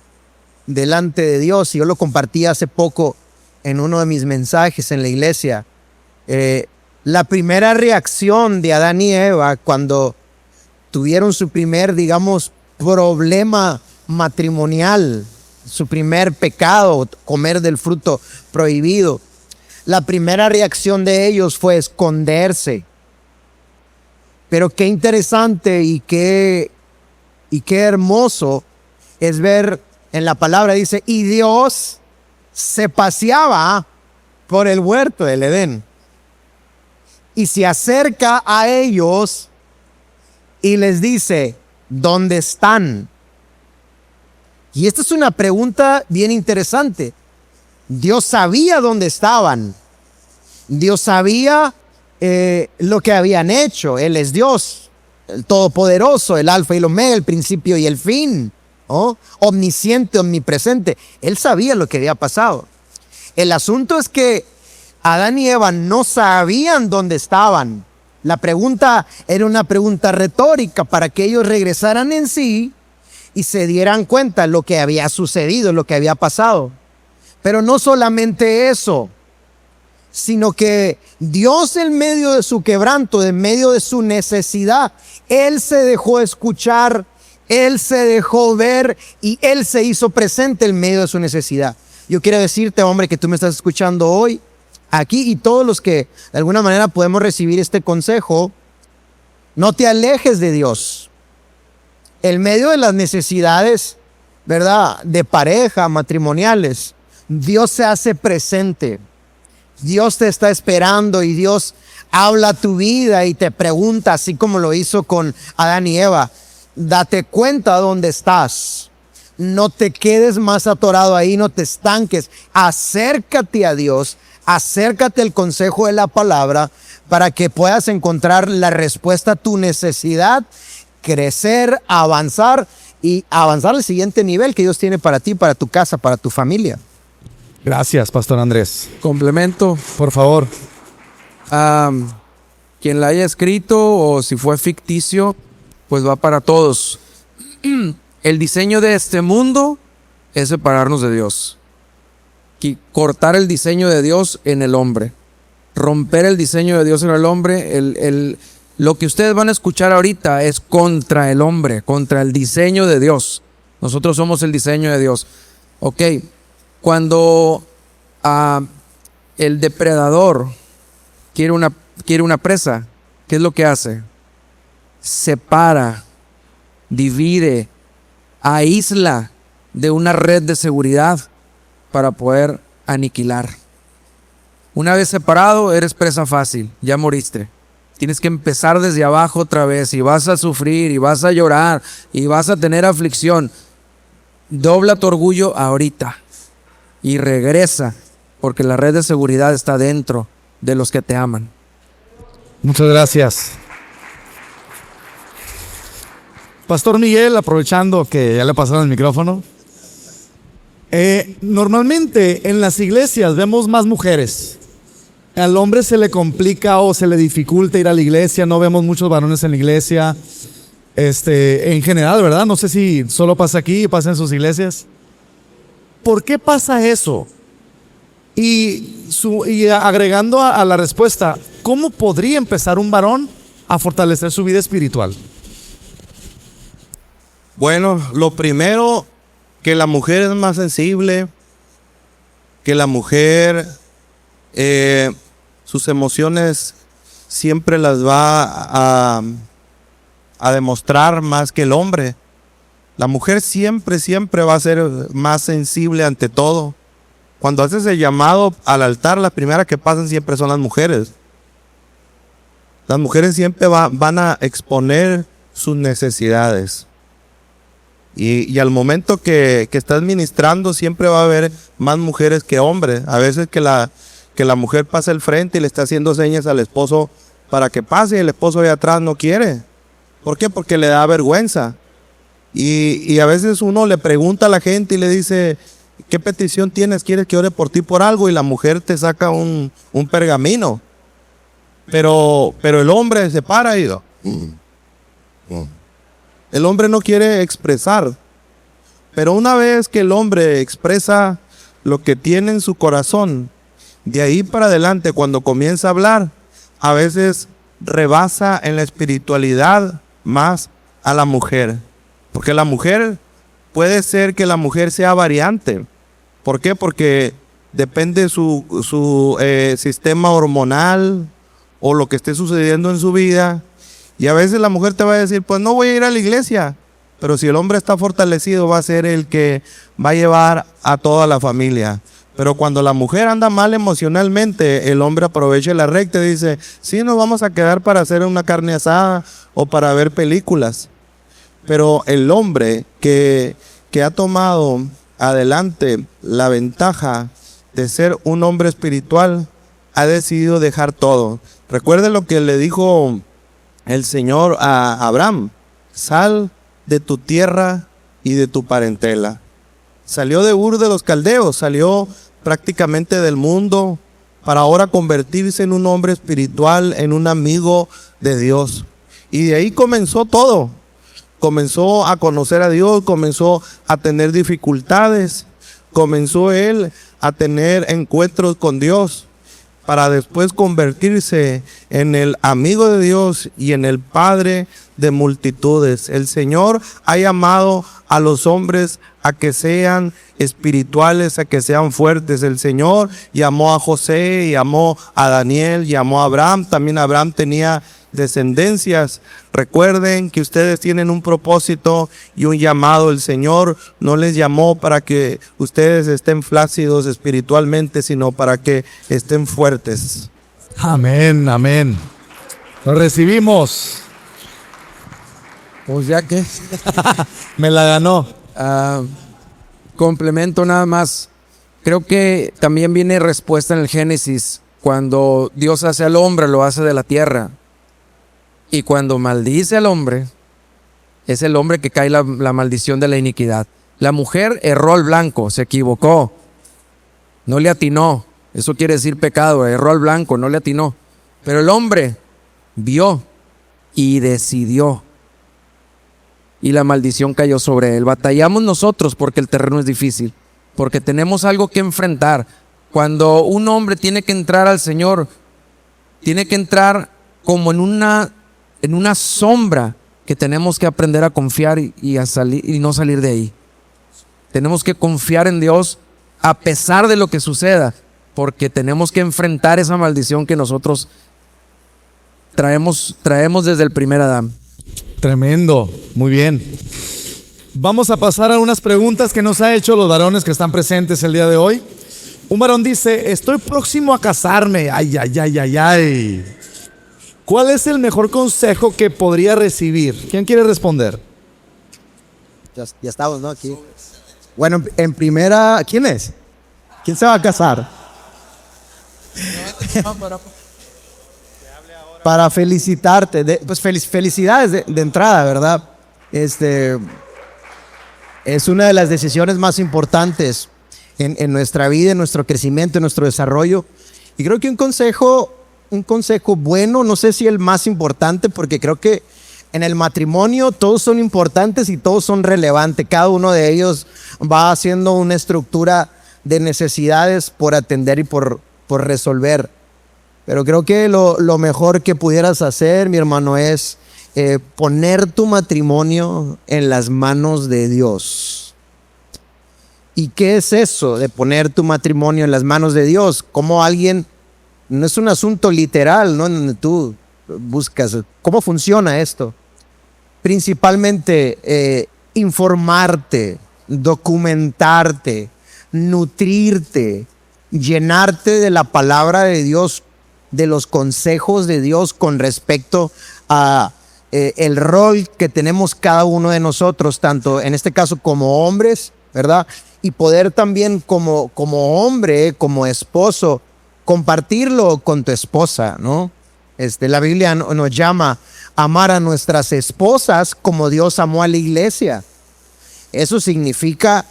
delante de Dios, y yo lo compartí hace poco en uno de mis mensajes en la iglesia. La primera reacción de Adán y Eva cuando tuvieron su primer, digamos, problema matrimonial, su primer pecado, comer del fruto prohibido, la primera reacción de ellos fue esconderse. Pero qué interesante y qué hermoso es ver en la palabra, dice, y Dios se paseaba por el huerto del Edén y se acerca a ellos y les dice, ¿Dónde están? Y esta es una pregunta bien interesante. Dios sabía dónde estaban. Dios sabía lo que habían hecho. Él es Dios, el Todopoderoso, el Alfa y el Omega, el principio y el fin, ¿no? Omnisciente, omnipresente. Él sabía lo que había pasado. El asunto es que Adán y Eva no sabían dónde estaban. La pregunta era una pregunta retórica para que ellos regresaran en sí y se dieran cuenta de lo que había sucedido, lo que había pasado. Pero no solamente eso, sino que Dios, en medio de su quebranto, en medio de su necesidad, Él se dejó escuchar, Él se dejó ver y Él se hizo presente en medio de su necesidad. Yo quiero decirte, hombre, que tú me estás escuchando hoy, aquí, y todos los que de alguna manera podemos recibir este consejo, no te alejes de Dios. En medio de las necesidades, ¿verdad?, de pareja, matrimoniales, Dios se hace presente. Dios te está esperando y Dios habla a tu vida y te pregunta, así como lo hizo con Adán y Eva. Date cuenta dónde estás. No te quedes más atorado ahí, no te estanques. Acércate a Dios, acércate al consejo de la palabra para que puedas encontrar la respuesta a tu necesidad, crecer, avanzar y avanzar al siguiente nivel que Dios tiene para ti, para tu casa, para tu familia. Gracias, Pastor Andrés. Complemento. Por favor. Quien la haya escrito o si fue ficticio, pues va para todos. El diseño de este mundo es separarnos de Dios. Cortar el diseño de Dios en el hombre. Romper el diseño de Dios en el hombre. Lo que ustedes van a escuchar ahorita es contra el hombre, contra el diseño de Dios. Nosotros somos el diseño de Dios. Ok. Cuando el depredador quiere una presa, ¿qué es lo que hace? Separa, divide, aísla de una red de seguridad para poder aniquilar. Una vez separado, eres presa fácil, ya moriste. Tienes que empezar desde abajo otra vez y vas a sufrir y vas a llorar y vas a tener aflicción. Dobla tu orgullo ahorita y regresa, porque la red de seguridad está dentro de los que te aman. Muchas gracias. Pastor Miguel, aprovechando que ya le pasaron el micrófono. Normalmente en las iglesias vemos más mujeres. Al hombre se le complica o se le dificulta ir a la iglesia. No vemos muchos varones en la iglesia. En general, ¿verdad? No sé si solo pasa aquí, pasa en sus iglesias. ¿Por qué pasa eso? Y agregando a la respuesta, ¿cómo podría empezar un varón a fortalecer su vida espiritual? Bueno, lo primero, que la mujer es más sensible, que la mujer sus emociones siempre las va a demostrar más que el hombre. La mujer siempre va a ser más sensible ante todo. Cuando haces el llamado al altar, las primeras que pasan siempre son las mujeres. Las mujeres siempre van a exponer sus necesidades. Y al momento que estás ministrando, siempre va a haber más mujeres que hombres. A veces que la mujer pasa al frente y le está haciendo señas al esposo para que pase y el esposo de atrás no quiere. ¿Por qué? Porque le da vergüenza. Y a veces uno le pregunta a la gente y le dice, ¿qué petición tienes? ¿Quieres que ore por ti por algo? Y la mujer te saca un pergamino. Pero el hombre se para y dice, el hombre no quiere expresar. Pero una vez que el hombre expresa lo que tiene en su corazón, de ahí para adelante, cuando comienza a hablar, a veces rebasa en la espiritualidad más a la mujer. Porque la mujer, puede ser que la mujer sea variante. ¿Por qué? Porque depende su sistema hormonal o lo que esté sucediendo en su vida. Y a veces la mujer te va a decir, pues no voy a ir a la iglesia. Pero si el hombre está fortalecido, va a ser el que va a llevar a toda la familia. Pero cuando la mujer anda mal emocionalmente, el hombre aprovecha la recta y dice, sí, nos vamos a quedar para hacer una carne asada o para ver películas. Pero el hombre que ha tomado adelante la ventaja de ser un hombre espiritual, ha decidido dejar todo. Recuerde lo que le dijo el Señor a Abraham: sal de tu tierra y de tu parentela. Salió de Ur de los Caldeos, salió prácticamente del mundo para ahora convertirse en un hombre espiritual, en un amigo de Dios. Y de ahí comenzó todo. Comenzó a conocer a Dios, comenzó a tener dificultades, comenzó él a tener encuentros con Dios, para después convertirse en el amigo de Dios y en el padre de multitudes. El Señor ha llamado a los hombres a que sean espirituales, a que sean fuertes. El Señor llamó a José, llamó a Daniel, llamó a Abraham. También Abraham tenía descendencias. Recuerden que ustedes tienen un propósito y un llamado. El Señor no les llamó para que ustedes estén flácidos espiritualmente, sino para que estén fuertes. Amén, amén. Lo recibimos. Pues ya que Me la ganó. complemento nada más. Creo que también viene respuesta en el Génesis. Cuando Dios hace al hombre, lo hace de la tierra. Y cuando maldice al hombre, es el hombre que cae la maldición de la iniquidad. La mujer erró al blanco, se equivocó, no le atinó. Eso quiere decir pecado, erró al blanco, no le atinó. Pero el hombre vio y decidió. Y la maldición cayó sobre él. Batallamos nosotros porque el terreno es difícil, porque tenemos algo que enfrentar. Cuando un hombre tiene que entrar al Señor, tiene que entrar como en una sombra que tenemos que aprender a confiar y a salir, y no salir de ahí. Tenemos que confiar en Dios a pesar de lo que suceda, porque tenemos que enfrentar esa maldición que nosotros traemos desde el primer Adán. Tremendo, muy bien. Vamos a pasar a unas preguntas que nos ha hecho los varones que están presentes el día de hoy. Un varón dice: estoy próximo a casarme. Ay, ay, ay, ay, ay. ¿Cuál es el mejor consejo que podría recibir? ¿Quién quiere responder? Ya estamos, ¿no? Aquí. Bueno, en primera, ¿quién es? ¿Quién se va a casar? Para felicitarte, pues felicidades de entrada, ¿verdad? Es una de las decisiones más importantes en nuestra vida, en nuestro crecimiento, en nuestro desarrollo. Y creo que un consejo bueno, no sé si el más importante, porque creo que en el matrimonio todos son importantes y todos son relevantes. Cada uno de ellos va haciendo una estructura de necesidades por atender y por resolver. Pero creo que lo mejor que pudieras hacer, mi hermano, es poner tu matrimonio en las manos de Dios. ¿Y qué es eso de poner tu matrimonio en las manos de Dios? Como alguien, no es un asunto literal, ¿no? Donde tú buscas cómo funciona esto. Principalmente informarte, documentarte, nutrirte, llenarte de la palabra de Dios, de los consejos de Dios con respecto a el rol que tenemos cada uno de nosotros, tanto en este caso como hombres, ¿verdad? Y poder también como hombre, como esposo, compartirlo con tu esposa, ¿no? La Biblia nos llama a amar a nuestras esposas como Dios amó a la iglesia. Eso significa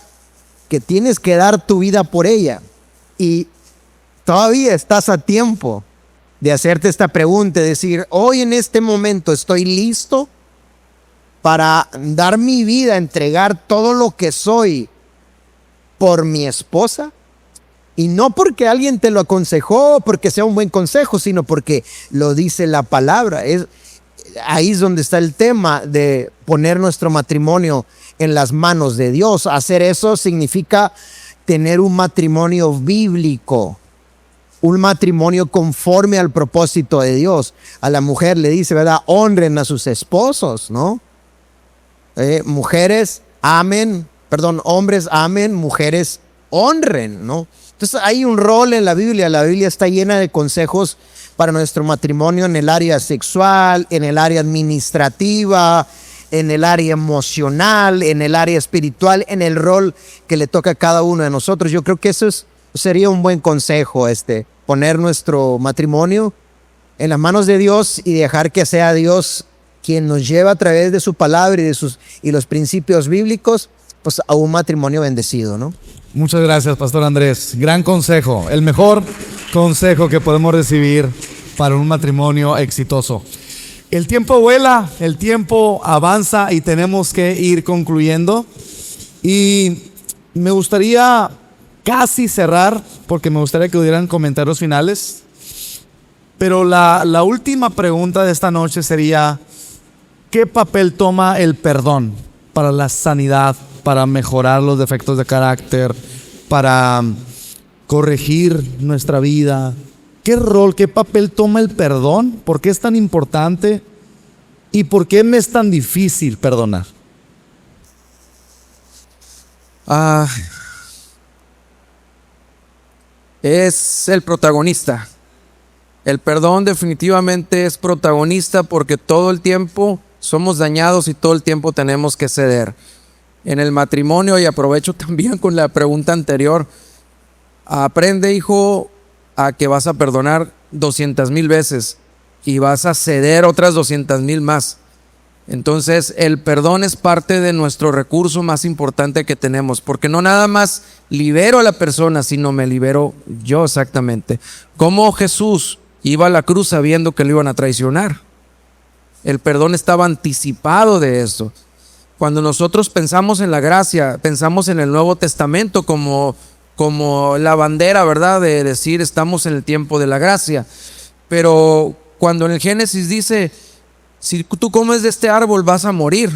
que tienes que dar tu vida por ella. Y todavía estás a tiempo de hacerte esta pregunta, de decir: hoy en este momento estoy listo para dar mi vida, entregar todo lo que soy por mi esposa. Y no porque alguien te lo aconsejó, porque sea un buen consejo, sino porque lo dice la palabra. Ahí es donde está el tema de poner nuestro matrimonio en las manos de Dios. Hacer eso significa tener un matrimonio bíblico, un matrimonio conforme al propósito de Dios. A la mujer le dice, ¿verdad? Honren a sus esposos, ¿no? Hombres amen, mujeres honren, ¿no? Entonces hay un rol en la Biblia. La Biblia está llena de consejos para nuestro matrimonio en el área sexual, en el área administrativa, en el área emocional, en el área espiritual, en el rol que le toca a cada uno de nosotros. Yo creo que sería un buen consejo, poner nuestro matrimonio en las manos de Dios y dejar que sea Dios quien nos lleva a través de su palabra y los principios bíblicos, pues a un matrimonio bendecido, ¿no? Muchas gracias, Pastor Andrés. Gran consejo, el mejor consejo que podemos recibir para un matrimonio exitoso. El tiempo vuela, el tiempo avanza y tenemos que ir concluyendo. Y me gustaría casi cerrar, porque me gustaría que hubieran comentarios finales. Pero la última pregunta de esta noche sería: ¿qué papel toma el perdón para la sanidad, para mejorar los defectos de carácter, para corregir nuestra vida? ¿Qué rol, qué papel toma el perdón? ¿Por qué es tan importante? ¿Y por qué me es tan difícil perdonar? Es el protagonista. El perdón definitivamente es protagonista porque todo el tiempo somos dañados y todo el tiempo tenemos que ceder. En el matrimonio, y aprovecho también con la pregunta anterior, aprende, hijo, a que vas a perdonar 200,000 veces y vas a ceder otras 200,000 más. Entonces el perdón es parte de nuestro recurso más importante que tenemos, porque no nada más libero a la persona, sino me libero yo exactamente. Como Jesús iba a la cruz sabiendo que lo iban a traicionar. El perdón estaba anticipado de eso. Cuando nosotros pensamos en la gracia, pensamos en el Nuevo Testamento como la bandera, ¿verdad? De decir estamos en el tiempo de la gracia. Pero cuando en el Génesis dice, si tú comes de este árbol vas a morir.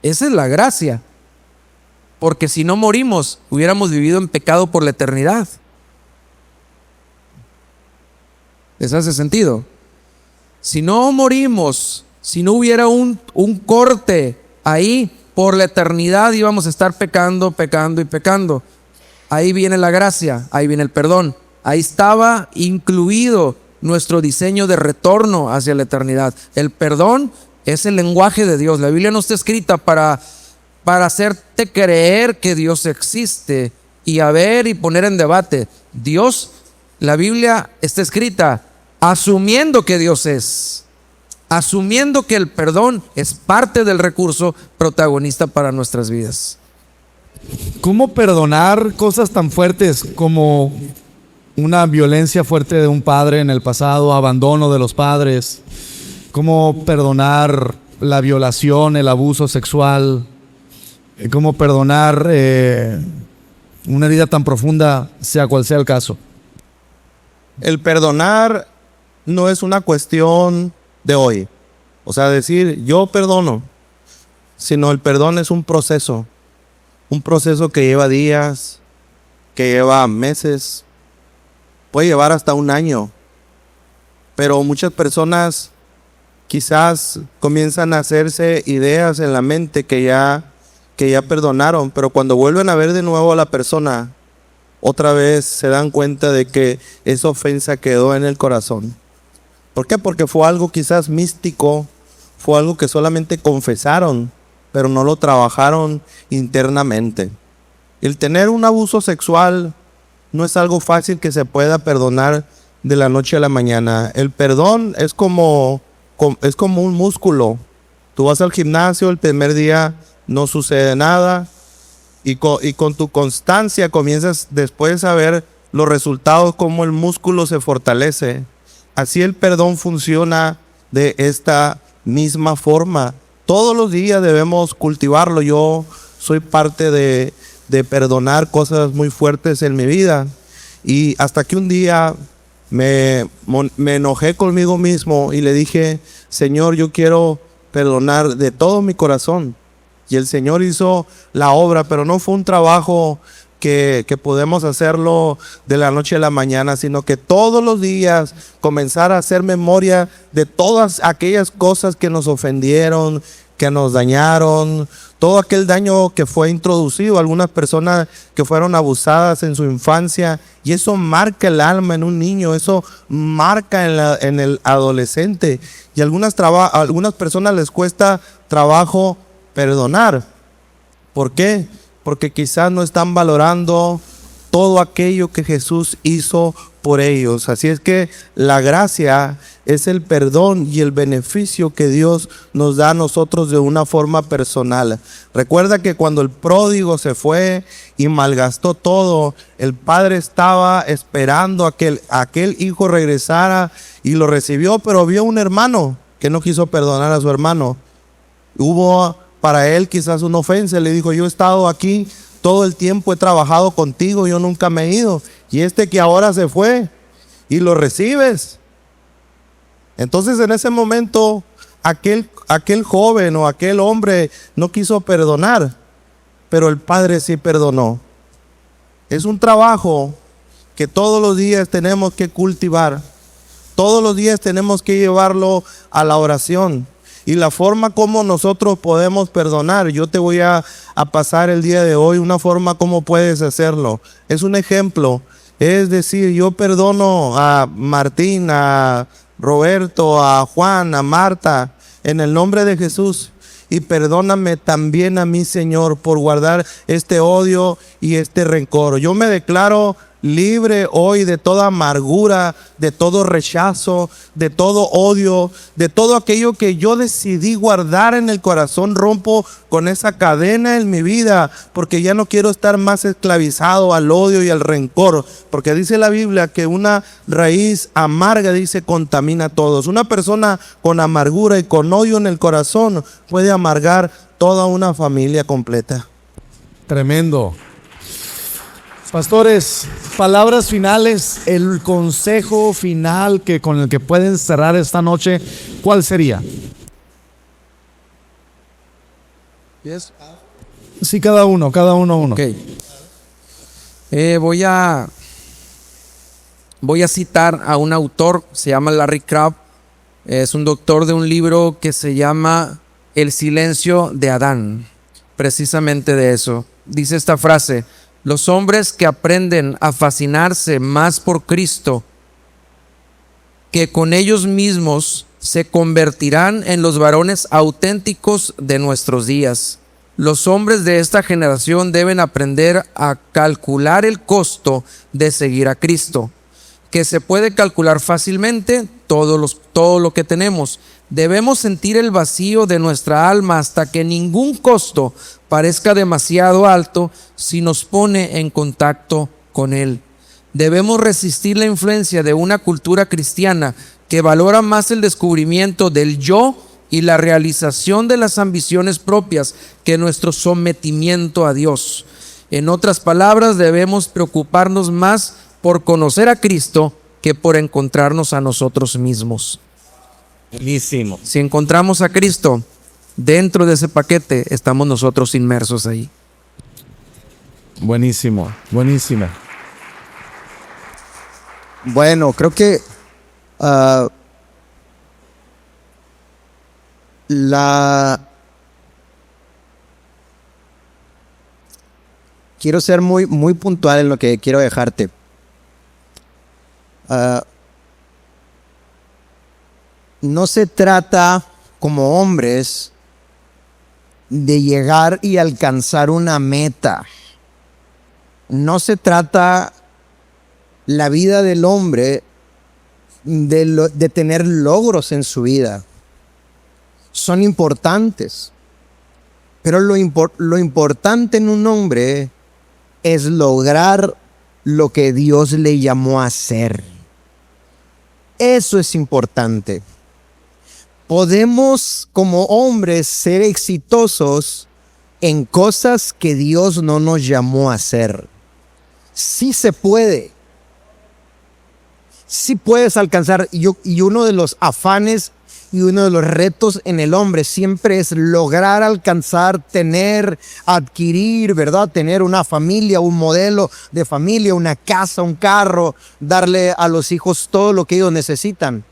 Esa es la gracia. Porque si no morimos, hubiéramos vivido en pecado por la eternidad. ¿Les hace sentido? Si no morimos, si no hubiera un corte ahí, por la eternidad íbamos a estar pecando, pecando y pecando. Ahí viene la gracia, ahí viene el perdón. Ahí estaba incluido nuestro diseño de retorno hacia la eternidad. El perdón es el lenguaje de Dios. La Biblia no está escrita para hacerte creer que Dios existe y a ver y poner en debate. La Biblia está escrita asumiendo que Dios es, asumiendo que el perdón es parte del recurso protagonista para nuestras vidas. ¿Cómo perdonar cosas tan fuertes como una violencia fuerte de un padre en el pasado, abandono de los padres? ¿Cómo perdonar la violación, el abuso sexual? ¿Cómo perdonar una herida tan profunda, sea cual sea el caso? El perdonar no es una cuestión de hoy. O sea, decir yo perdono, sino el perdón es un proceso que lleva días, que lleva meses, puede llevar hasta un año. Pero muchas personas quizás comienzan a hacerse ideas en la mente que ya perdonaron, pero cuando vuelven a ver de nuevo a la persona, otra vez se dan cuenta de que esa ofensa quedó en el corazón. ¿Por qué? Porque fue algo quizás místico, fue algo que solamente confesaron, pero no lo trabajaron internamente. El tener un abuso sexual no es algo fácil que se pueda perdonar de la noche a la mañana. El perdón es como un músculo. Tú vas al gimnasio, el primer día no sucede nada y con tu constancia comienzas después a ver los resultados, cómo el músculo se fortalece. Así el perdón funciona de esta misma forma. Todos los días debemos cultivarlo. Yo soy parte de perdonar cosas muy fuertes en mi vida. Y hasta que un día me enojé conmigo mismo y le dije, Señor, yo quiero perdonar de todo mi corazón. Y el Señor hizo la obra, pero no fue un trabajo que podemos hacerlo de la noche a la mañana, sino que todos los días comenzar a hacer memoria de todas aquellas cosas que nos ofendieron, que nos dañaron, todo aquel daño que fue introducido, algunas personas que fueron abusadas en su infancia, y eso marca el alma en un niño, eso marca en el adolescente, y a algunas personas les cuesta trabajo perdonar. ¿Por qué? Porque quizás no están valorando todo aquello que Jesús hizo por ellos. Así es que la gracia es el perdón y el beneficio que Dios nos da a nosotros de una forma personal. Recuerda que cuando el pródigo se fue y malgastó todo, el padre estaba esperando a que aquel hijo regresara y lo recibió, pero vio un hermano que no quiso perdonar a su hermano. Hubo para él quizás una ofensa, le dijo: yo he estado aquí todo el tiempo, he trabajado contigo, yo nunca me he ido, y este que ahora se fue y lo recibes. Entonces en ese momento aquel joven o aquel hombre no quiso perdonar, pero el padre sí perdonó. Es un trabajo que todos los días tenemos que cultivar, todos los días tenemos que llevarlo a la oración. Y la forma como nosotros podemos perdonar, yo te voy a pasar el día de hoy una forma como puedes hacerlo. Es un ejemplo, es decir, yo perdono a Martín, a Roberto, a Juan, a Marta, en el nombre de Jesús. Y perdóname también a mí, Señor, por guardar este odio y este rencor. Yo me declaro libre hoy de toda amargura, de todo rechazo, de todo odio, de todo aquello que yo decidí guardar en el corazón. Rompo con esa cadena en mi vida, porque ya no quiero estar más esclavizado al odio y al rencor, porque dice la Biblia que una raíz amarga, dice, contamina a todos. Una persona con amargura y con odio en el corazón puede amargar toda una familia completa. Tremendo. Pastores, palabras finales, el consejo final con el que pueden cerrar esta noche, ¿cuál sería? Yes. Sí, cada uno. Ok. Voy a citar a un autor, se llama Larry Crabb. Es un doctor de un libro que se llama El silencio de Adán. Precisamente de eso. Dice esta frase: los hombres que aprenden a fascinarse más por Cristo que con ellos mismos se convertirán en los varones auténticos de nuestros días. Los hombres de esta generación deben aprender a calcular el costo de seguir a Cristo, que se puede calcular fácilmente todo lo que tenemos. Debemos sentir el vacío de nuestra alma hasta que ningún costo parezca demasiado alto si nos pone en contacto con Él. Debemos resistir la influencia de una cultura cristiana que valora más el descubrimiento del yo y la realización de las ambiciones propias que nuestro sometimiento a Dios. En otras palabras, debemos preocuparnos más por conocer a Cristo que por encontrarnos a nosotros mismos. Buenísimo. Si encontramos a Cristo dentro de ese paquete, estamos nosotros inmersos ahí. Buenísimo. Bueno, creo que quiero ser muy, muy puntual en lo que quiero dejarte. No se trata como hombres de llegar y alcanzar una meta. No se trata la vida del hombre de tener logros en su vida. Son importantes, pero lo importante en un hombre es lograr lo que Dios le llamó a hacer. Eso es importante. Podemos como hombres ser exitosos en cosas que Dios no nos llamó a hacer. Sí se puede. Sí puedes alcanzar. Y uno de los afanes y uno de los retos en el hombre siempre es lograr alcanzar, tener, adquirir, ¿verdad? Tener una familia, un modelo de familia, una casa, un carro, darle a los hijos todo lo que ellos necesitan.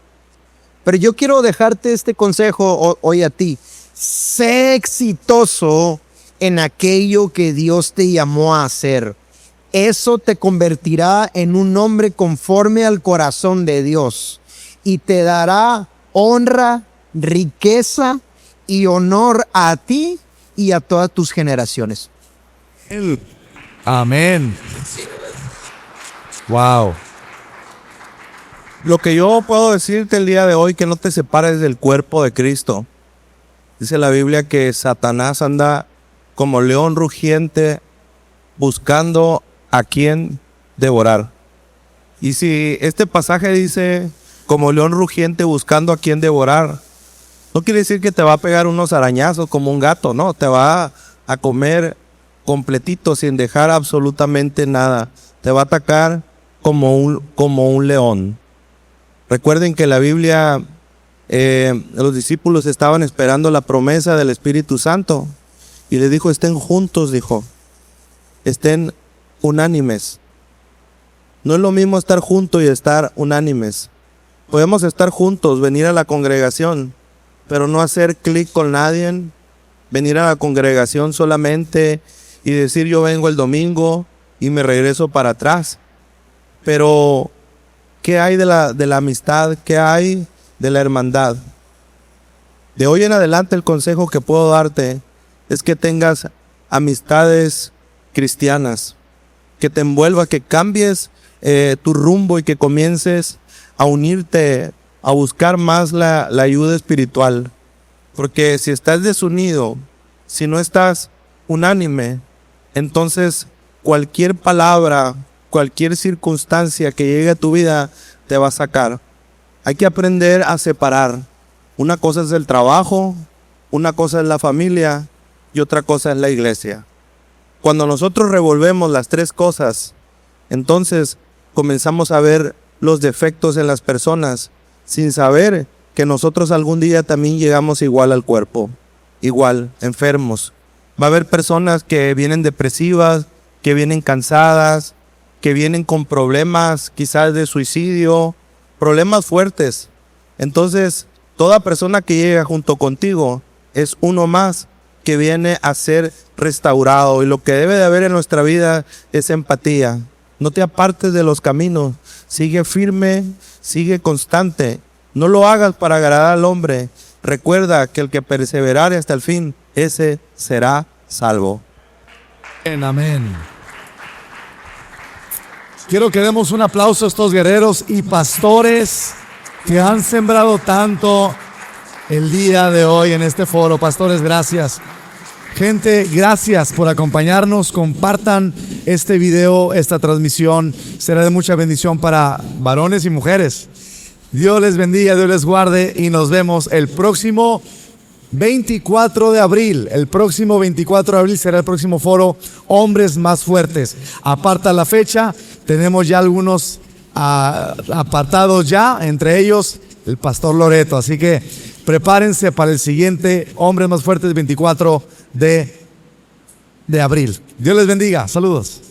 Pero yo quiero dejarte este consejo hoy a ti. Sé exitoso en aquello que Dios te llamó a hacer. Eso te convertirá en un hombre conforme al corazón de Dios y te dará honra, riqueza y honor a ti y a todas tus generaciones. Amén. Wow. Lo que yo puedo decirte el día de hoy, que no te separes del cuerpo de Cristo. Dice la Biblia que Satanás anda como león rugiente buscando a quien devorar. Y si este pasaje dice como león rugiente buscando a quien devorar, no quiere decir que te va a pegar unos arañazos como un gato, no, te va a comer completito sin dejar absolutamente nada. Te va a atacar como un león. Recuerden que la Biblia, los discípulos estaban esperando la promesa del Espíritu Santo y le dijo, estén juntos, dijo, estén unánimes. No es lo mismo estar juntos y estar unánimes. Podemos estar juntos, venir a la congregación, pero no hacer clic con nadie, venir a la congregación solamente y decir yo vengo el domingo y me regreso para atrás. Pero ¿qué hay de la amistad? ¿Qué hay de la hermandad? De hoy en adelante el consejo que puedo darte es que tengas amistades cristianas, que te envuelva, que cambies tu rumbo y que comiences a unirte, a buscar más la ayuda espiritual. Porque si estás desunido, si no estás unánime, entonces cualquier palabra, cualquier circunstancia que llegue a tu vida te va a sacar. Hay que aprender a separar. Una cosa es el trabajo, una cosa es la familia y otra cosa es la iglesia. Cuando nosotros revolvemos las tres cosas, entonces comenzamos a ver los defectos en las personas sin saber que nosotros algún día también llegamos igual al cuerpo, igual, enfermos. Va a haber personas que vienen depresivas, que vienen cansadas, que vienen con problemas quizás de suicidio, problemas fuertes. Entonces, toda persona que llega junto contigo es uno más que viene a ser restaurado. Y lo que debe de haber en nuestra vida es empatía. No te apartes de los caminos. Sigue firme, sigue constante. No lo hagas para agradar al hombre. Recuerda que el que perseverare hasta el fin, ese será salvo. Amén. Quiero que demos un aplauso a estos guerreros y pastores que han sembrado tanto el día de hoy en este foro. Pastores, gracias. Gente, gracias por acompañarnos. Compartan este video, esta transmisión. Será de mucha bendición para varones y mujeres. Dios les bendiga, Dios les guarde y nos vemos el próximo 24 de abril. El próximo 24 de abril será el próximo foro Hombres Más Fuertes. Aparta la fecha. Tenemos ya algunos apartados ya, entre ellos el pastor Loreto. Así que prepárense para el siguiente Hombres Más Fuertes 24 de abril. Dios les bendiga. Saludos.